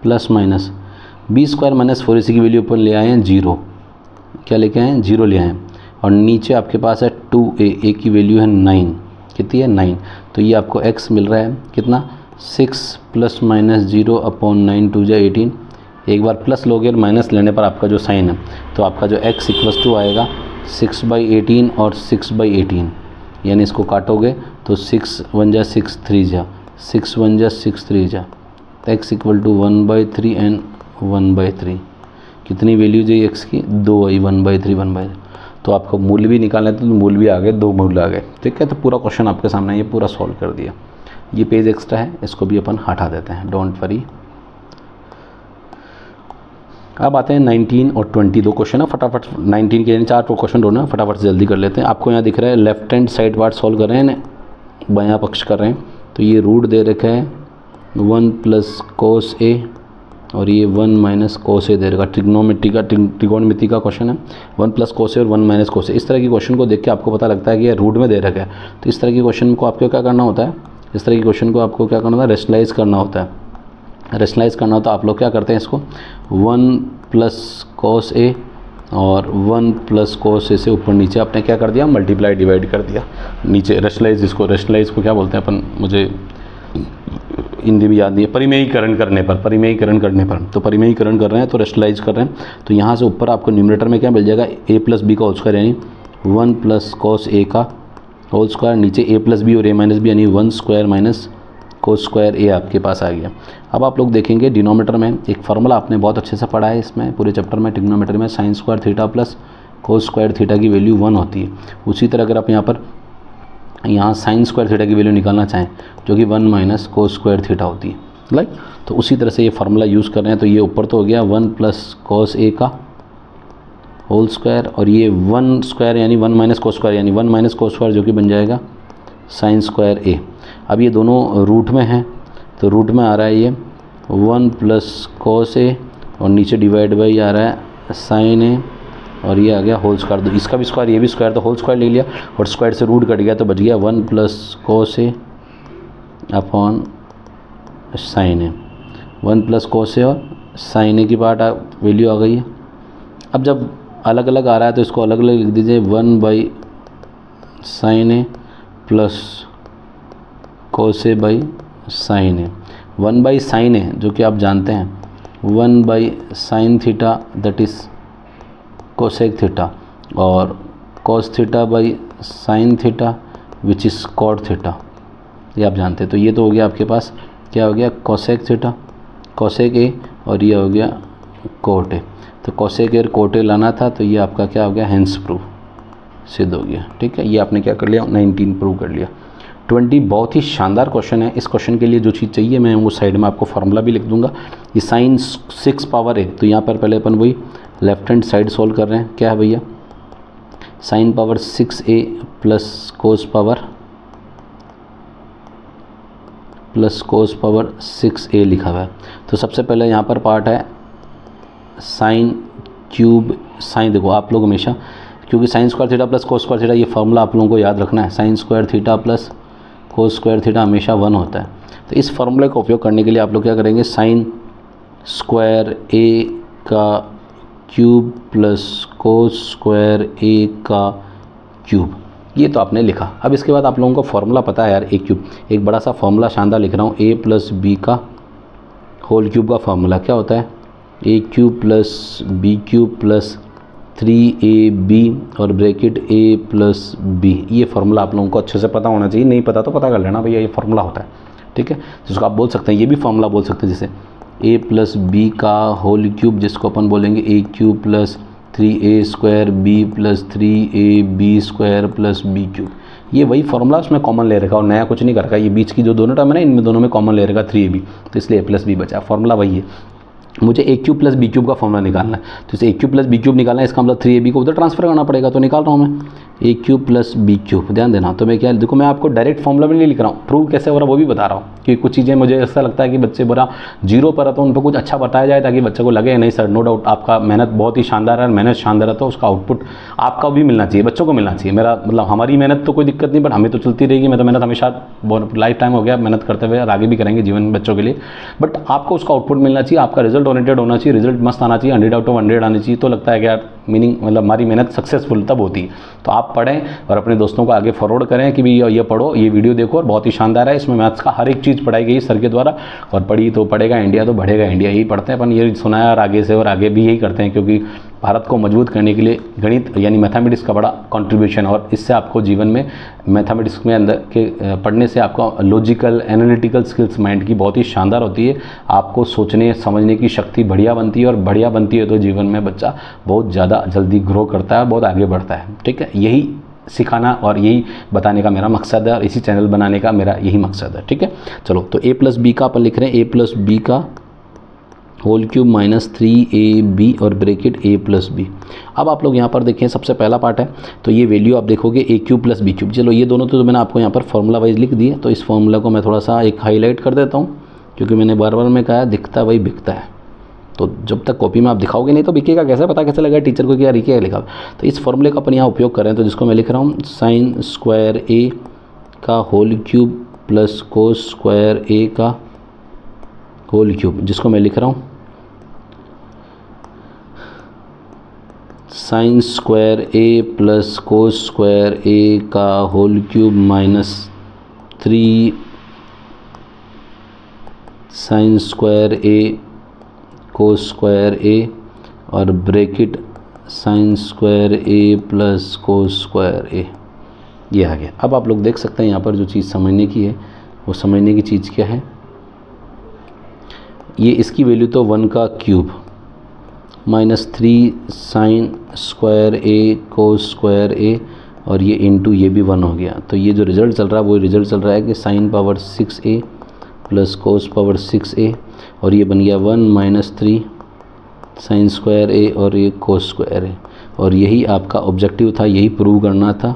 plus minus b square minus 4ac की वैल्यू अपन ले आए हैं 0। क्या लेके आए हैं? 0 ले आए हैं। और नीचे आपके पास है 2a की वैल्यू है 9, कितनी है? 9। तो ये आपको x मिल रहा है कितना? 6 + -0 अपॉन 9 2 × 18। एक बार प्लस लोगे और माइनस लेने पर आपका जो साइन है, तो आपका जो x = आएगा 6/18 और 6/18, यानी इसको काटोगे तो 6 1 जा 6 3 जा 6 1 जा 6 3 जा, तो x = 1/3 एंड 1/3। कितनी वैल्यू चाहिए x की? 2 आई, 1/3 1/3। तो आपको मूल्य भी निकालना था, तो मूल्य भी आ गए, 2 मूल्य आ गए। ठीक है, तो पूरा क्वेश्चन आपके सामने ये पूरा सॉल्व कर दिया। ये पेज एक्स्ट्रा है, इसको भी अपन हटा देते हैं, डोंट वरी। अब आते हैं 19 और 20 दो क्वेश्चन है, फटाफट 19 के 4 क्वेश्चन ढूंढना, फटाफट से जल्दी कर लेते हैं। आपको यहाँ दिख रहा है left hand side part solve कर रहे हैं, बायां पक्ष कर रहे हैं। तो ये रूट दे रखा है 1 + cos a और ये 1 - cos a दे रखा। त्रिकोणमिति का क्वेश्चन है, 1 + cos a और 1 - cos a। इस तरह की क्वेश्चन को देख के आपको पता लगता है कि ये रूट में दे रखा है। तो इस तरह की क्वेश्चन को आपको क्या करना होता है? इस तरह की क्वेश्चन को आपको क्या करना होता है? रेशनलाइज करना होता है। रेशनलाइज करना होता है, आप लोग क्या करते हैं इसको 1 + cos a और 1 + cos a से ऊपर नीचे आपने क्या कर दिया? मल्टीप्लाई, डिवाइड कर दिया। नीचे रेशनलाइज, इसको रेशनलाइज को क्या बोलते हैं अपन, मुझे हिंदी भी याद नहीं है। परिमेयीकरण करने पर, तो परिमेयीकरण कर रहे हैं तो रेशनलाइज कर रहे हैं। तो यहाँ से ऊपर आपको न्यूमरेटर में क्या मिल जाएगा? a + b का होल स्क्वायर, यानी 1 + cos a का होल स्क्वायर, नीचे a + b और a - b, यानी 1 स्क्वायर - cos स्क्वायर a आपके पास आ गया। अब आप लोग देखेंगे डिनोमीटर में एक फार्मूला आपने बहुत अच्छे से पढ़ा है इसमें पूरे चैप्टर में, ट्रिग्नोमेट्री में, sin square theta plus cos square theta की वैल्यू 1 होती है। उसी तरह अगर आप यहाँ sin स्क्वायर थीटा की वैल्यू निकालना चाहें, जो कि 1 - cos स्क्वायर थीटा होती है, लाइक, तो उसी तरह से ये फार्मूला यूज़ कर रहे हैं। तो ये ऊपर तो हो गया 1 + cos a का होल स्क्वायर, और ये 1 स्क्वायर यानी 1 - cos स्क्वायर, यानी 1 - cos स्क्वायर, जो कि बन जाएगा sin स्क्वायर a। अब ये दोनों रूट में हैं, तो रूट में आ रहा है ये 1 + cos a और नीचे डिवाइड बाई आ रहा है sin a, और ये आ गया होल स्क्वायर। तो इसका भी स्क्वायर, ये भी स्क्वायर, तो होल स्क्वायर ले लिया और स्क्वायर से रूट कट गया, तो बच गया 1 + cos a upon sin a। 1 + cos a और sin a की पार्ट वैल्यू आ गई है। अब जब अलग अलग आ रहा है तो इसको अलग अलग लिख दीजिए, 1/sin a plus cos a/sin a। 1/sin a जो कि आप जानते हैं 1/sin theta that is cosec theta, और cos थीटा/sin theta which is cot theta, ये आप जानते हैं। तो ये तो हो गया आपके पास, क्या हो गया? कोसेक थीटा, कोसेक a, और ये हो गया cot a। तो कोसेक a और cot a लाना था, तो ये आपका क्या हो गया? हेंस प्रूफ, सिद्ध हो गया। ठीक है, ये आपने क्या कर लिया? 19 प्रूव कर लिया। 20 बहुत ही शानदार क्वेश्चन है। इस क्वेश्चन के लिए जो चीज़ चाहिए मैं वो साइड में आपको फार्मूला भी लिख दूंगा। ये sin 6 पावर है, तो यहाँ पर पहले अपन वही लेफ्ट हैंड साइड सोल्व कर रहे हैं। क्या है भैया? sin power 6a plus cos power 6a लिखा हुआ है। तो सबसे पहले यहाँ पर पार्ट है sin क्यूब, साइन देखो आप लोग हमेशा, क्योंकि sin square theta plus cos square theta, ये फार्मूला आप लोगों को याद रखना है। sin square theta plus cos square theta हमेशा 1 होता है। तो इस फार्मूले का उपयोग करने के लिए आप लोग क्या करेंगे? sin स्क्वायर a का cube plus cos square a का क्यूब, ये तो आपने लिखा। अब इसके बाद आप लोगों को फार्मूला पता है यार, a क्यूब, एक बड़ा सा फार्मूला शानदार लिख रहा हूँ, a + b का होल क्यूब का फार्मूला क्या होता है? a cube + b cube plus 3ab और ब्रैकेट a + b। ये फार्मूला आप लोगों को अच्छे से पता होना चाहिए, नहीं पता तो पता कर लेना भैया, ये फार्मूला होता है। ठीक है, जिसको आप बोल सकते हैं, ये भी फार्मूला बोल सकते हैं, जैसे a + b का होल क्यूब, जिसको अपन बोलेंगे a cube + 3a² b + 3ab² + b cube. ये वही फार्मूला उसमें कॉमन ले रखा और नया कुछ नहीं कर रखा। ये बीच की जो दोनों टर्म है ना, इनमें दोनों में कॉमन ले रखा 3ab, तो इसलिए a + b बचा। फार्मूला वही है। मुझे a क्यूब + b क्यूब का फॉर्मूला निकालना है, तो इसे a क्यूब + b क्यूब निकालना है, इसका मतलब 3ab को उधर ट्रांसफर करना पड़ेगा, तो निकाल रहा हूँ मैं। ए क्यूब प्लस बी क्यूब, ध्यान देना। तो मैं क्या, देखो मैं आपको डायरेक्ट फॉर्मूला भी नहीं लिख रहा हूँ, प्रूव कैसे हो रहा है वो भी बता रहा हूँ, कि कुछ चीज़ें मुझे ऐसा लगता है कि बच्चे बड़ा जीरो पर है तो उन पर कुछ अच्छा बताया जाए ताकि बच्चे को लगे नहीं सर नो डाउट आपका मेहनत बहुत ही शानदार है, मेहनत शानदार है तो उसका आउटपुट आपका भी मिलना चाहिए, बच्चों को मिलना चाहिए। मेरा मतलब हमारी मेहनत तो कोई दिक्कत नहीं, बट हमें तो चलती रहेगी, मैं तो मेहनत हमेशा लाइफ टाइम हो गया मेहनत करते हुए और आगे भी करेंगे जीवन में बच्चों के लिए, बट आपको उसका आउटपुट मिलना चाहिए, आपका रिजल्ट ओरिएंटेड होना चाहिए, रिजल्ट मस्त आना चाहिए, 100 आउट ऑफ 100 आनी चाहिए। तो लगता है कि यार मीनिंग मतलब हमारी मेहनत सक्सेसफुल तब होती है। तो आप पढ़ें और अपने दोस्तों को आगे फॉरवर्ड करें कि भी ये पढ़ो, ये वीडियो देखो और बहुत ही शानदार है, इसमें मैथ्स का हर एक चीज़ पढ़ाई गई सर के द्वारा, और पढ़ी तो पढ़ेगा इंडिया तो बढ़ेगा इंडिया, यही पढ़ते हैं अपन, ये सुना है और आगे से और आगे भी यही करते हैं, क्योंकि भारत को मजबूत करने के लिए गणित यानी मैथमेटिक्स का बड़ा कंट्रीब्यूशन है, और इससे आपको जीवन में मैथमेटिक्स में अंदर के पढ़ने से आपका लॉजिकल एनालिटिकल स्किल्स माइंड की बहुत ही शानदार होती है, आपको सोचने समझने की शक्ति बढ़िया बनती है, और बढ़िया बनती है तो जीवन में बच्चा बहुत ज़्यादा जल्दी ग्रो करता है, बहुत आगे बढ़ता है। ठीक है, यही सिखाना और यही बताने का मेरा मकसद है, और इसी चैनल बनाने का मेरा यही मकसद है। ठीक है, चलो तो a प्लस बी का अपन लिख रहे हैं, a प्लस बी का होल क्यूब माइनस 3ab और ब्रैकेट a प्लस बी। अब आप लोग यहाँ पर देखें, सबसे पहला पार्ट है तो ये वैल्यू आप देखोगे a cube plus B cube. चलो ये दोनों तो मैंने आपको यहाँ पर फॉर्मूला वाइज लिख दिए, तो इस फॉर्मूला को मैं थोड़ा सा एक हाईलाइट कर देता हूँ, क्योंकि मैंने बार बार में कहा दिखता वही बिकता है, तो जब तक कॉपी में आप दिखाओगे नहीं तो बिकेगा कैसे, पता कैसे लगेगा टीचर को कि यार क्या लिखा। तो इस फॉर्मूले का अपन यहाँ उपयोग करें, तो जिसको मैं लिख रहा हूँ साइन स्क्वायर a का whole cube plus cos square a का होल क्यूब, जिसको मैं लिख रहा हूँ sine square a plus cos square a का whole cube minus 3 sine square a cos square a और bracket sine square a plus cos square a, ये आ गया। अब आप लोग देख सकते हैं यहाँ पर जो चीज़ समझने की है वो समझने की चीज़ क्या है, ये इसकी वैल्यू तो 1 का cube minus 3 sine square a cos square a, और ये इंटू ये भी 1 हो गया। तो ये जो रिज़ल्ट चल रहा है वो रिज़ल्ट चल रहा है कि sine power 6a plus cos power 6a, और ये बन गया 1 माइनस 3 साइन स्क्वायर a और ये कोस स्क्वायर a, और यही आपका ऑब्जेक्टिव था, यही प्रूव करना था।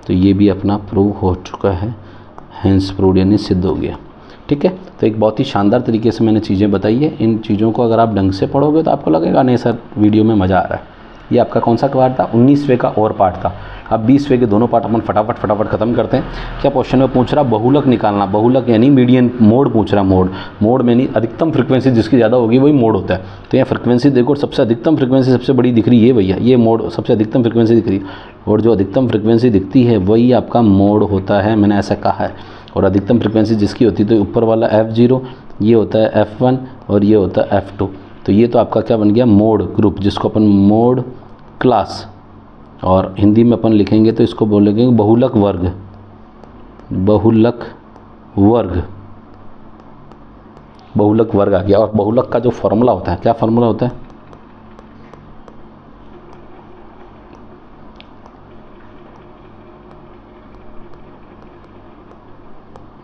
तो ये भी अपना प्रूव हो चुका है, हैंस प्रूव यानी सिद्ध हो गया। ठीक है, तो एक बहुत ही शानदार तरीके से मैंने चीज़ें बताई है। इन चीज़ों को अगर आप ढंग से पढ़ोगे तो आपको लगेगा नहीं सर वीडियो में मज़ा आ रहा है। ये आपका कौन सा पार्ट था, 19वें का और पार्ट था। अब 20वें के दोनों पार्ट अपन फटाफट ख़त्म करते हैं। क्या क्वेश्चन में पूछ रहा, बहुलक निकालना, बहुलक यानी मीडियन मोड पूछ रहा, मोड में नहीं, अधिकतम फ्रिक्वेंसी जिसकी ज़्यादा होगी वही मोड होता है। तो यहाँ फ्रिक्वेंसी देखो, सबसे अधिकतम फ्रिक्वेंसी सबसे बड़ी दिख रही है भैया, ये मोड सबसे अधिकतम फ्रिक्वेंसी दिख रही है, और जो अधिकतम फ्रिक्वेंसी दिखती है वही आपका मोड होता है, मैंने ऐसा कहा है। और अधिकतम फ्रिक्वेंसी जिसकी होती है तो ऊपर वाला f0, ये होता है f1 और ये होता है f2। तो ये तो आपका क्या बन गया, मोड ग्रुप, जिसको अपन मोड क्लास, और हिंदी में अपन लिखेंगे तो इसको बोलेंगे बहुलक वर्ग, बहुलक वर्ग, बहुलक वर्ग आ गया। और बहुलक का जो फॉर्मूला होता है, क्या फॉर्मूला होता है,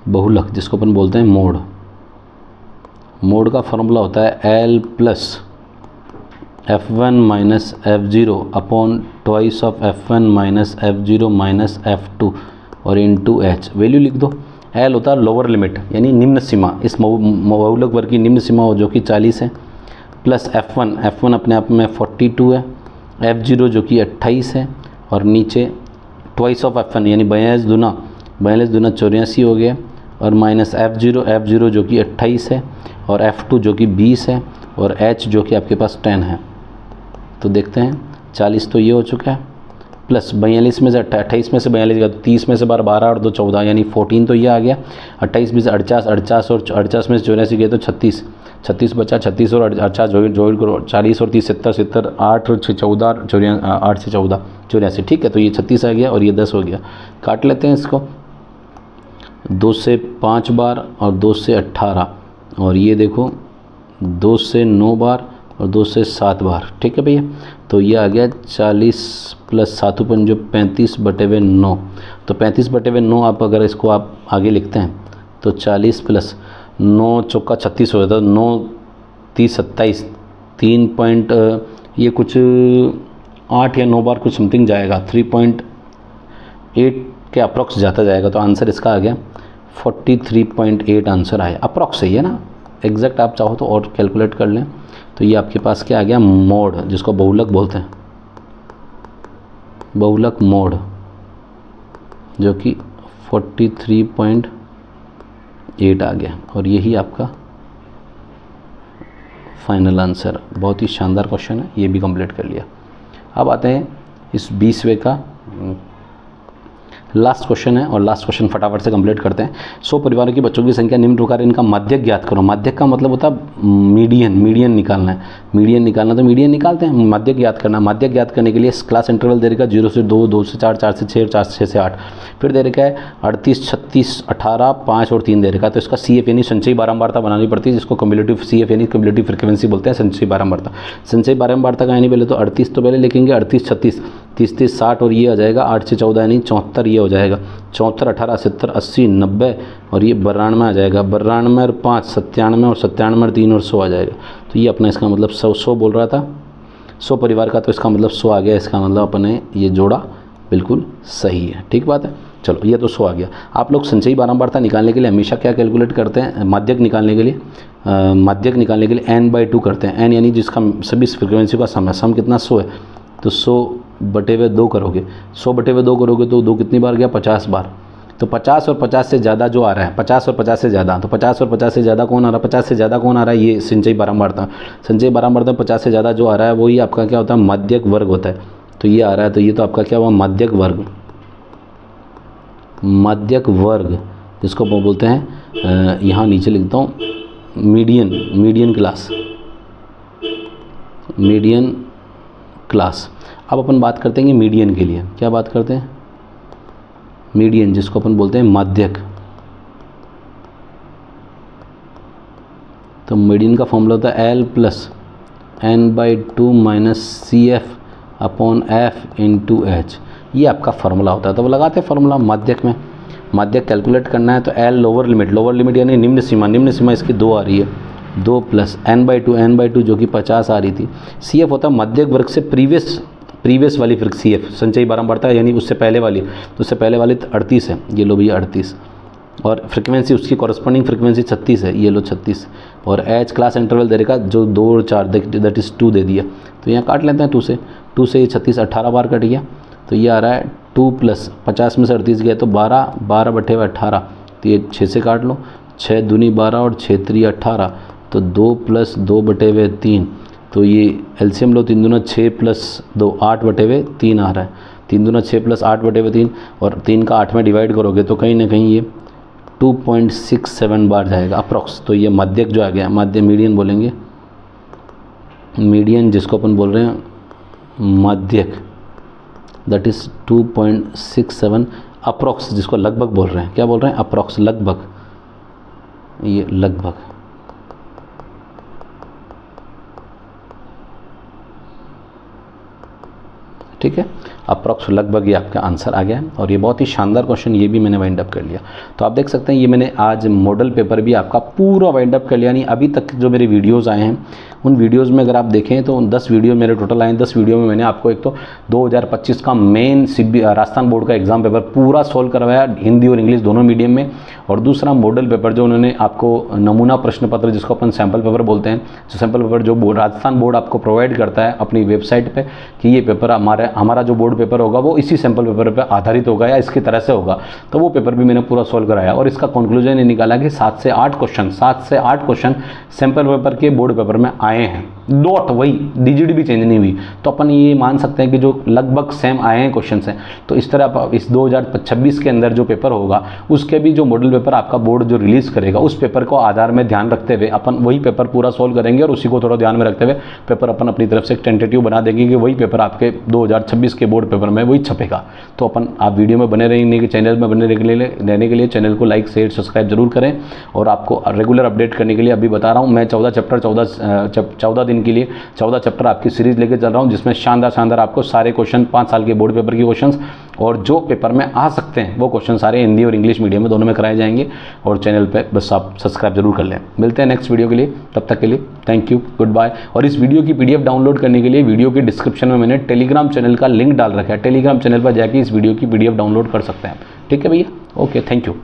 बहुलक जिसको अपन बोलते हैं मोड, मोड का फॉर्मूला होता है L plus f1 minus f0 upon twice of f1 minus f0 minus f2 और इनटू h। वैल्यू लिख दो। L होता है लोअर लिमिट यानी निम्न सीमा, इस बहुलक वर्ग की निम्न सीमा हो जो कि 40 है, प्लस f1 अपने आप में 42 है, f0 जो कि 28 है, और नीचे ट्वाइस ऑफ f1 यानी 42 दूना 84 हो गया, और माइनस f0 जो कि 28 है, और f2 जो कि 20 है, और h जो कि आपके पास 10 है। तो देखते हैं 40 तो ये हो चुका है, प्लस 42 में से 28 में से 42 गया तो 30 में से 12 और 2 14 यानी 14 तो ये आ गया। 28 में से 48 और 48 में से 84 गया तो 36 बचा, 36 और 48 जोड़ करो, 40 और 30 70 8 और 6 14 8 से 14 84। ठीक है, तो ये 36 आ गया और ये 10 हो गया। काट लेते हैं इसको, 2 से 5 बार और 2 से 18, और ये देखो 2 से 9 बार और 2 से 7 बार। ठीक है भैया, तो ये आ गया 40 प्लस 7 पंजो 35/9। तो 35/9 आप अगर इसको आप आगे लिखते हैं तो 40 प्लस 9 चौका 36 हो जाता है, 9 30 27 3 पॉइंट ये कुछ 8 या 9 बार कुछ समथिंग जाएगा, 3 पॉइंट 8 के अप्रॉक्स जाता जाएगा, तो आंसर इसका आ गया 43.8 आंसर आया। अप्रॉक्स सही है ना, एग्जैक्ट आप चाहो तो और कैलकुलेट कर लें। तो ये आपके पास क्या आ गया, मोड, जिसको बहुलक बोलते हैं, बहुलक मोड, जो कि 43.8 आ गया। और यही आपका फाइनल आंसर। बहुत ही शानदार क्वेश्चन है, ये भी कंप्लीट कर लिया। अब आते हैं इस 20वें का लास्ट क्वेश्चन है, और लास्ट क्वेश्चन फटाफट से कंप्लीट करते हैं। 100 परिवारों की बच्चों की संख्या निम्न प्रकार, इनका माध्यक ज्ञात करो। माध्यक का मतलब होता है मीडियन, मीडियन निकालना है, मीडियन निकालना, तो मीडियन निकालते हैं। माध्यक ज्ञात करना, माध्यक ज्ञात करने के लिए क्लास इंटरवल दे रखा है 0 से 2, 2 से 4, 4 से 6, 4 से 6 से 8। फिर दे रखा है 38, 36, 18, 5 और 3 दे रखा है। तो इसका CF यानी संचयी बारंबारता बनानी पड़ती है, जिसको कम्युलेटिव CF यानी कम्युलेटिव फ्रीक्वेंसी बोलते हैं, संचयी बारंबारता। संचयी बारंबारता का यानी पहले तो 38 तो पहले लिखेंगे, 38, 36, 30, 30, 60 और ये आ जाएगा 8 से 14 यानी 74, ये हो जाएगा 74, 18, 70, 80, 90 और ये 92 आ जाएगा, 92 और 5, 97 और 97 और 3 और 100 आ जाएगा। तो ये अपना इसका मतलब 100 बोल रहा था, 100 परिवार का, तो इसका मतलब 100 आ गया। इसका मतलब अपने ये जोड़ा बिल्कुल सही है, ठीक बात है। चलो ये तो 100 आ गया। आप लोग संचयी बारंबारता निकालने के लिए हमेशा क्या कैलकुलेट करते हैं, माध्यक निकालने के लिए, माध्यक निकालने के लिए n/2 करते हैं। n यानी जिसका सभी फ्रिक्वेंसी का सम है, सम कितना 100 है, तो 100/2 करोगे, 100/2 करोगे तो 2 कितनी बार गया, 50 बार। तो 50 और 50 से ज़्यादा जो आ रहा है, 50 और 50 से ज़्यादा, तो 50 और 50 से ज़्यादा कौन आ रहा है, 50 से ज़्यादा कौन आ रहा है, ये संचयी बारंबारता। संचयी बारंबारता 50 से ज़्यादा जो आ रहा है वही आपका क्या होता है, माध्यक वर्ग होता है। तो ये आ रहा है, तो ये तो आपका क्या हुआ, माध्यक वर्ग, माध्यक वर्ग, जिसको बोलते हैं, यहाँ नीचे लिखता हूँ, median, median class, median class. अब अपन बात करते हैं मीडियन के लिए, क्या बात करते हैं, मीडियन, जिसको अपन बोलते हैं माध्यक। तो मीडियन का फॉर्मूला होता है L + n/2 - CF/F/H। ये आपका फार्मूला होता है। तो वो लगाते हैं फार्मूला माध्यक में। माध्यक कैलकुलेट करना है तो L lower limit, lower limit यानी निम्न सीमा, निम्न सीमा इसकी 2 आ रही है, 2 + n/2 जो कि 50 आ रही थी। CF होता है माध्यक वर्ग से प्रीवियस वाली फिर CF, संचयी बारंबारता यानी उससे पहले वाली, तो उससे पहले वाली 38 है, ये लो भैया 38, और फ्रिक्वेंसी उसकी कॉरस्पॉन्डिंग फ्रिक्वेंसी 36 है, ये लो 36, और H क्लास इंटरवल दे रखा जो 2 और 4 दैट इज़ 2 दे दिया। तो यहाँ काट लेते हैं 2 से ये 36 18 बार कट गया। तो ये आ रहा है 2 + 50 में से 38 गया तो 12, 12/18, तो ये 6 से काट लो, 6 दूनी 12 और 6 3 18, तो 2 + 2/3, तो ये एलसीएम लो, 3 दूना 6 + 2 8/3 आ रहा है, 3 दूना 6 + 8/3, और 3 का 8 में डिवाइड करोगे तो कहीं ना कहीं ये 2.67 बार जाएगा अप्रॉक्स। तो ये माध्यक जो आ गया, माध्य मीडियन बोलेंगे, मीडियन जिसको अपन बोल रहे हैं माध्यक, दैट इज़ 2.67 अप्रॉक्स, जिसको लगभग बोल रहे हैं, क्या बोल रहे हैं, अप्रॉक्स, लगभग, ये लगभग, ठीक है, अप्रॉक्स लगभग, ये आपका आंसर आ गया है। और ये बहुत ही शानदार क्वेश्चन, ये भी मैंने वाइंड अप कर लिया। तो आप देख सकते हैं ये मैंने आज मॉडल पेपर भी आपका पूरा वाइंड अप कर लिया। यानी अभी तक जो मेरे वीडियोस आए हैं उन वीडियोस में अगर आप देखें तो 10 वीडियो मेरे टोटल आए हैं। 10 वीडियो में मैंने आपको एक तो 2025 का मेन राजस्थान बोर्ड का एग्जाम पेपर पूरा सोल्व करवाया, हिंदी और इंग्लिश दोनों मीडियम में, और दूसरा मॉडल पेपर जो उन्होंने आपको नमूना प्रश्न पत्र, जिसको अपन सैम्पल पेपर बोलते हैं, जो सैम्पल पेपर जो राजस्थान बोर्ड आपको प्रोवाइड करता है अपनी वेबसाइट पर कि ये पेपर हमारा जो बोर्ड पेपर होगा वो इसी सैम्पल पेपर पर आधारित होगा या इसकी तरह से होगा, तो वो पेपर भी मैंने पूरा सोल्व कराया। और इसका कंक्लूजन ये निकाला कि 7 से 8 क्वेश्चन सैम्पल पेपर के बोर्ड पेपर में आए हैं, डॉट वही, डिजिट भी चेंज नहीं हुई। तो अपन ये मान सकते हैं कि जो लगभग सेम आए हैं क्वेश्चन हैं। तो इस तरह इस 2026 के अंदर जो पेपर होगा उसके भी जो मॉडल पेपर आपका बोर्ड जो रिलीज़ करेगा उस पेपर को आधार में ध्यान रखते हुए अपन वही पेपर पूरा सोल्व करेंगे, और उसी को थोड़ा ध्यान में रखते हुए पेपर अपन अपनी तरफ से एक टेंटेटिव बना देंगे कि वही पेपर आपके 2026 के बोर्ड पेपर में वही छपेगा। तो अपन आप वीडियो में बने रहने के, चैनल में बने रहने के लिए चैनल को लाइक शेयर सब्सक्राइब जरूर करें। और आपको रेगुलर अपडेट करने के लिए अभी बता रहा हूँ, मैं 14 दिन 10 के लिए 14 चैप्टर आपकी सीरीज़ लेके चल रहा हूँ, जिसमें शानदार आपको सारे क्वेश्चन 5 साल के बोर्ड पेपर के क्वेश्चंस और जो पेपर में आ सकते हैं वो क्वेश्चन सारे हिंदी और इंग्लिश मीडियम में दोनों में कराए जाएंगे। और चैनल पे बस आप सब्सक्राइब जरूर कर लें। मिलते हैं नेक्स्ट वीडियो के लिए, तब तक के लिए थैंक यू, गुड बाय। और इस वीडियो की PDF डाउनलोड करने के लिए वीडियो के डिस्क्रिप्शन में मैंने टेलीग्राम चैनल का लिंक डाल रखा है, टेलीग्राम चैनल पर जाके इस वीडियो की PDF डाउनलोड कर सकते हैं। ठीक है भैया, ओके, थैंक यू।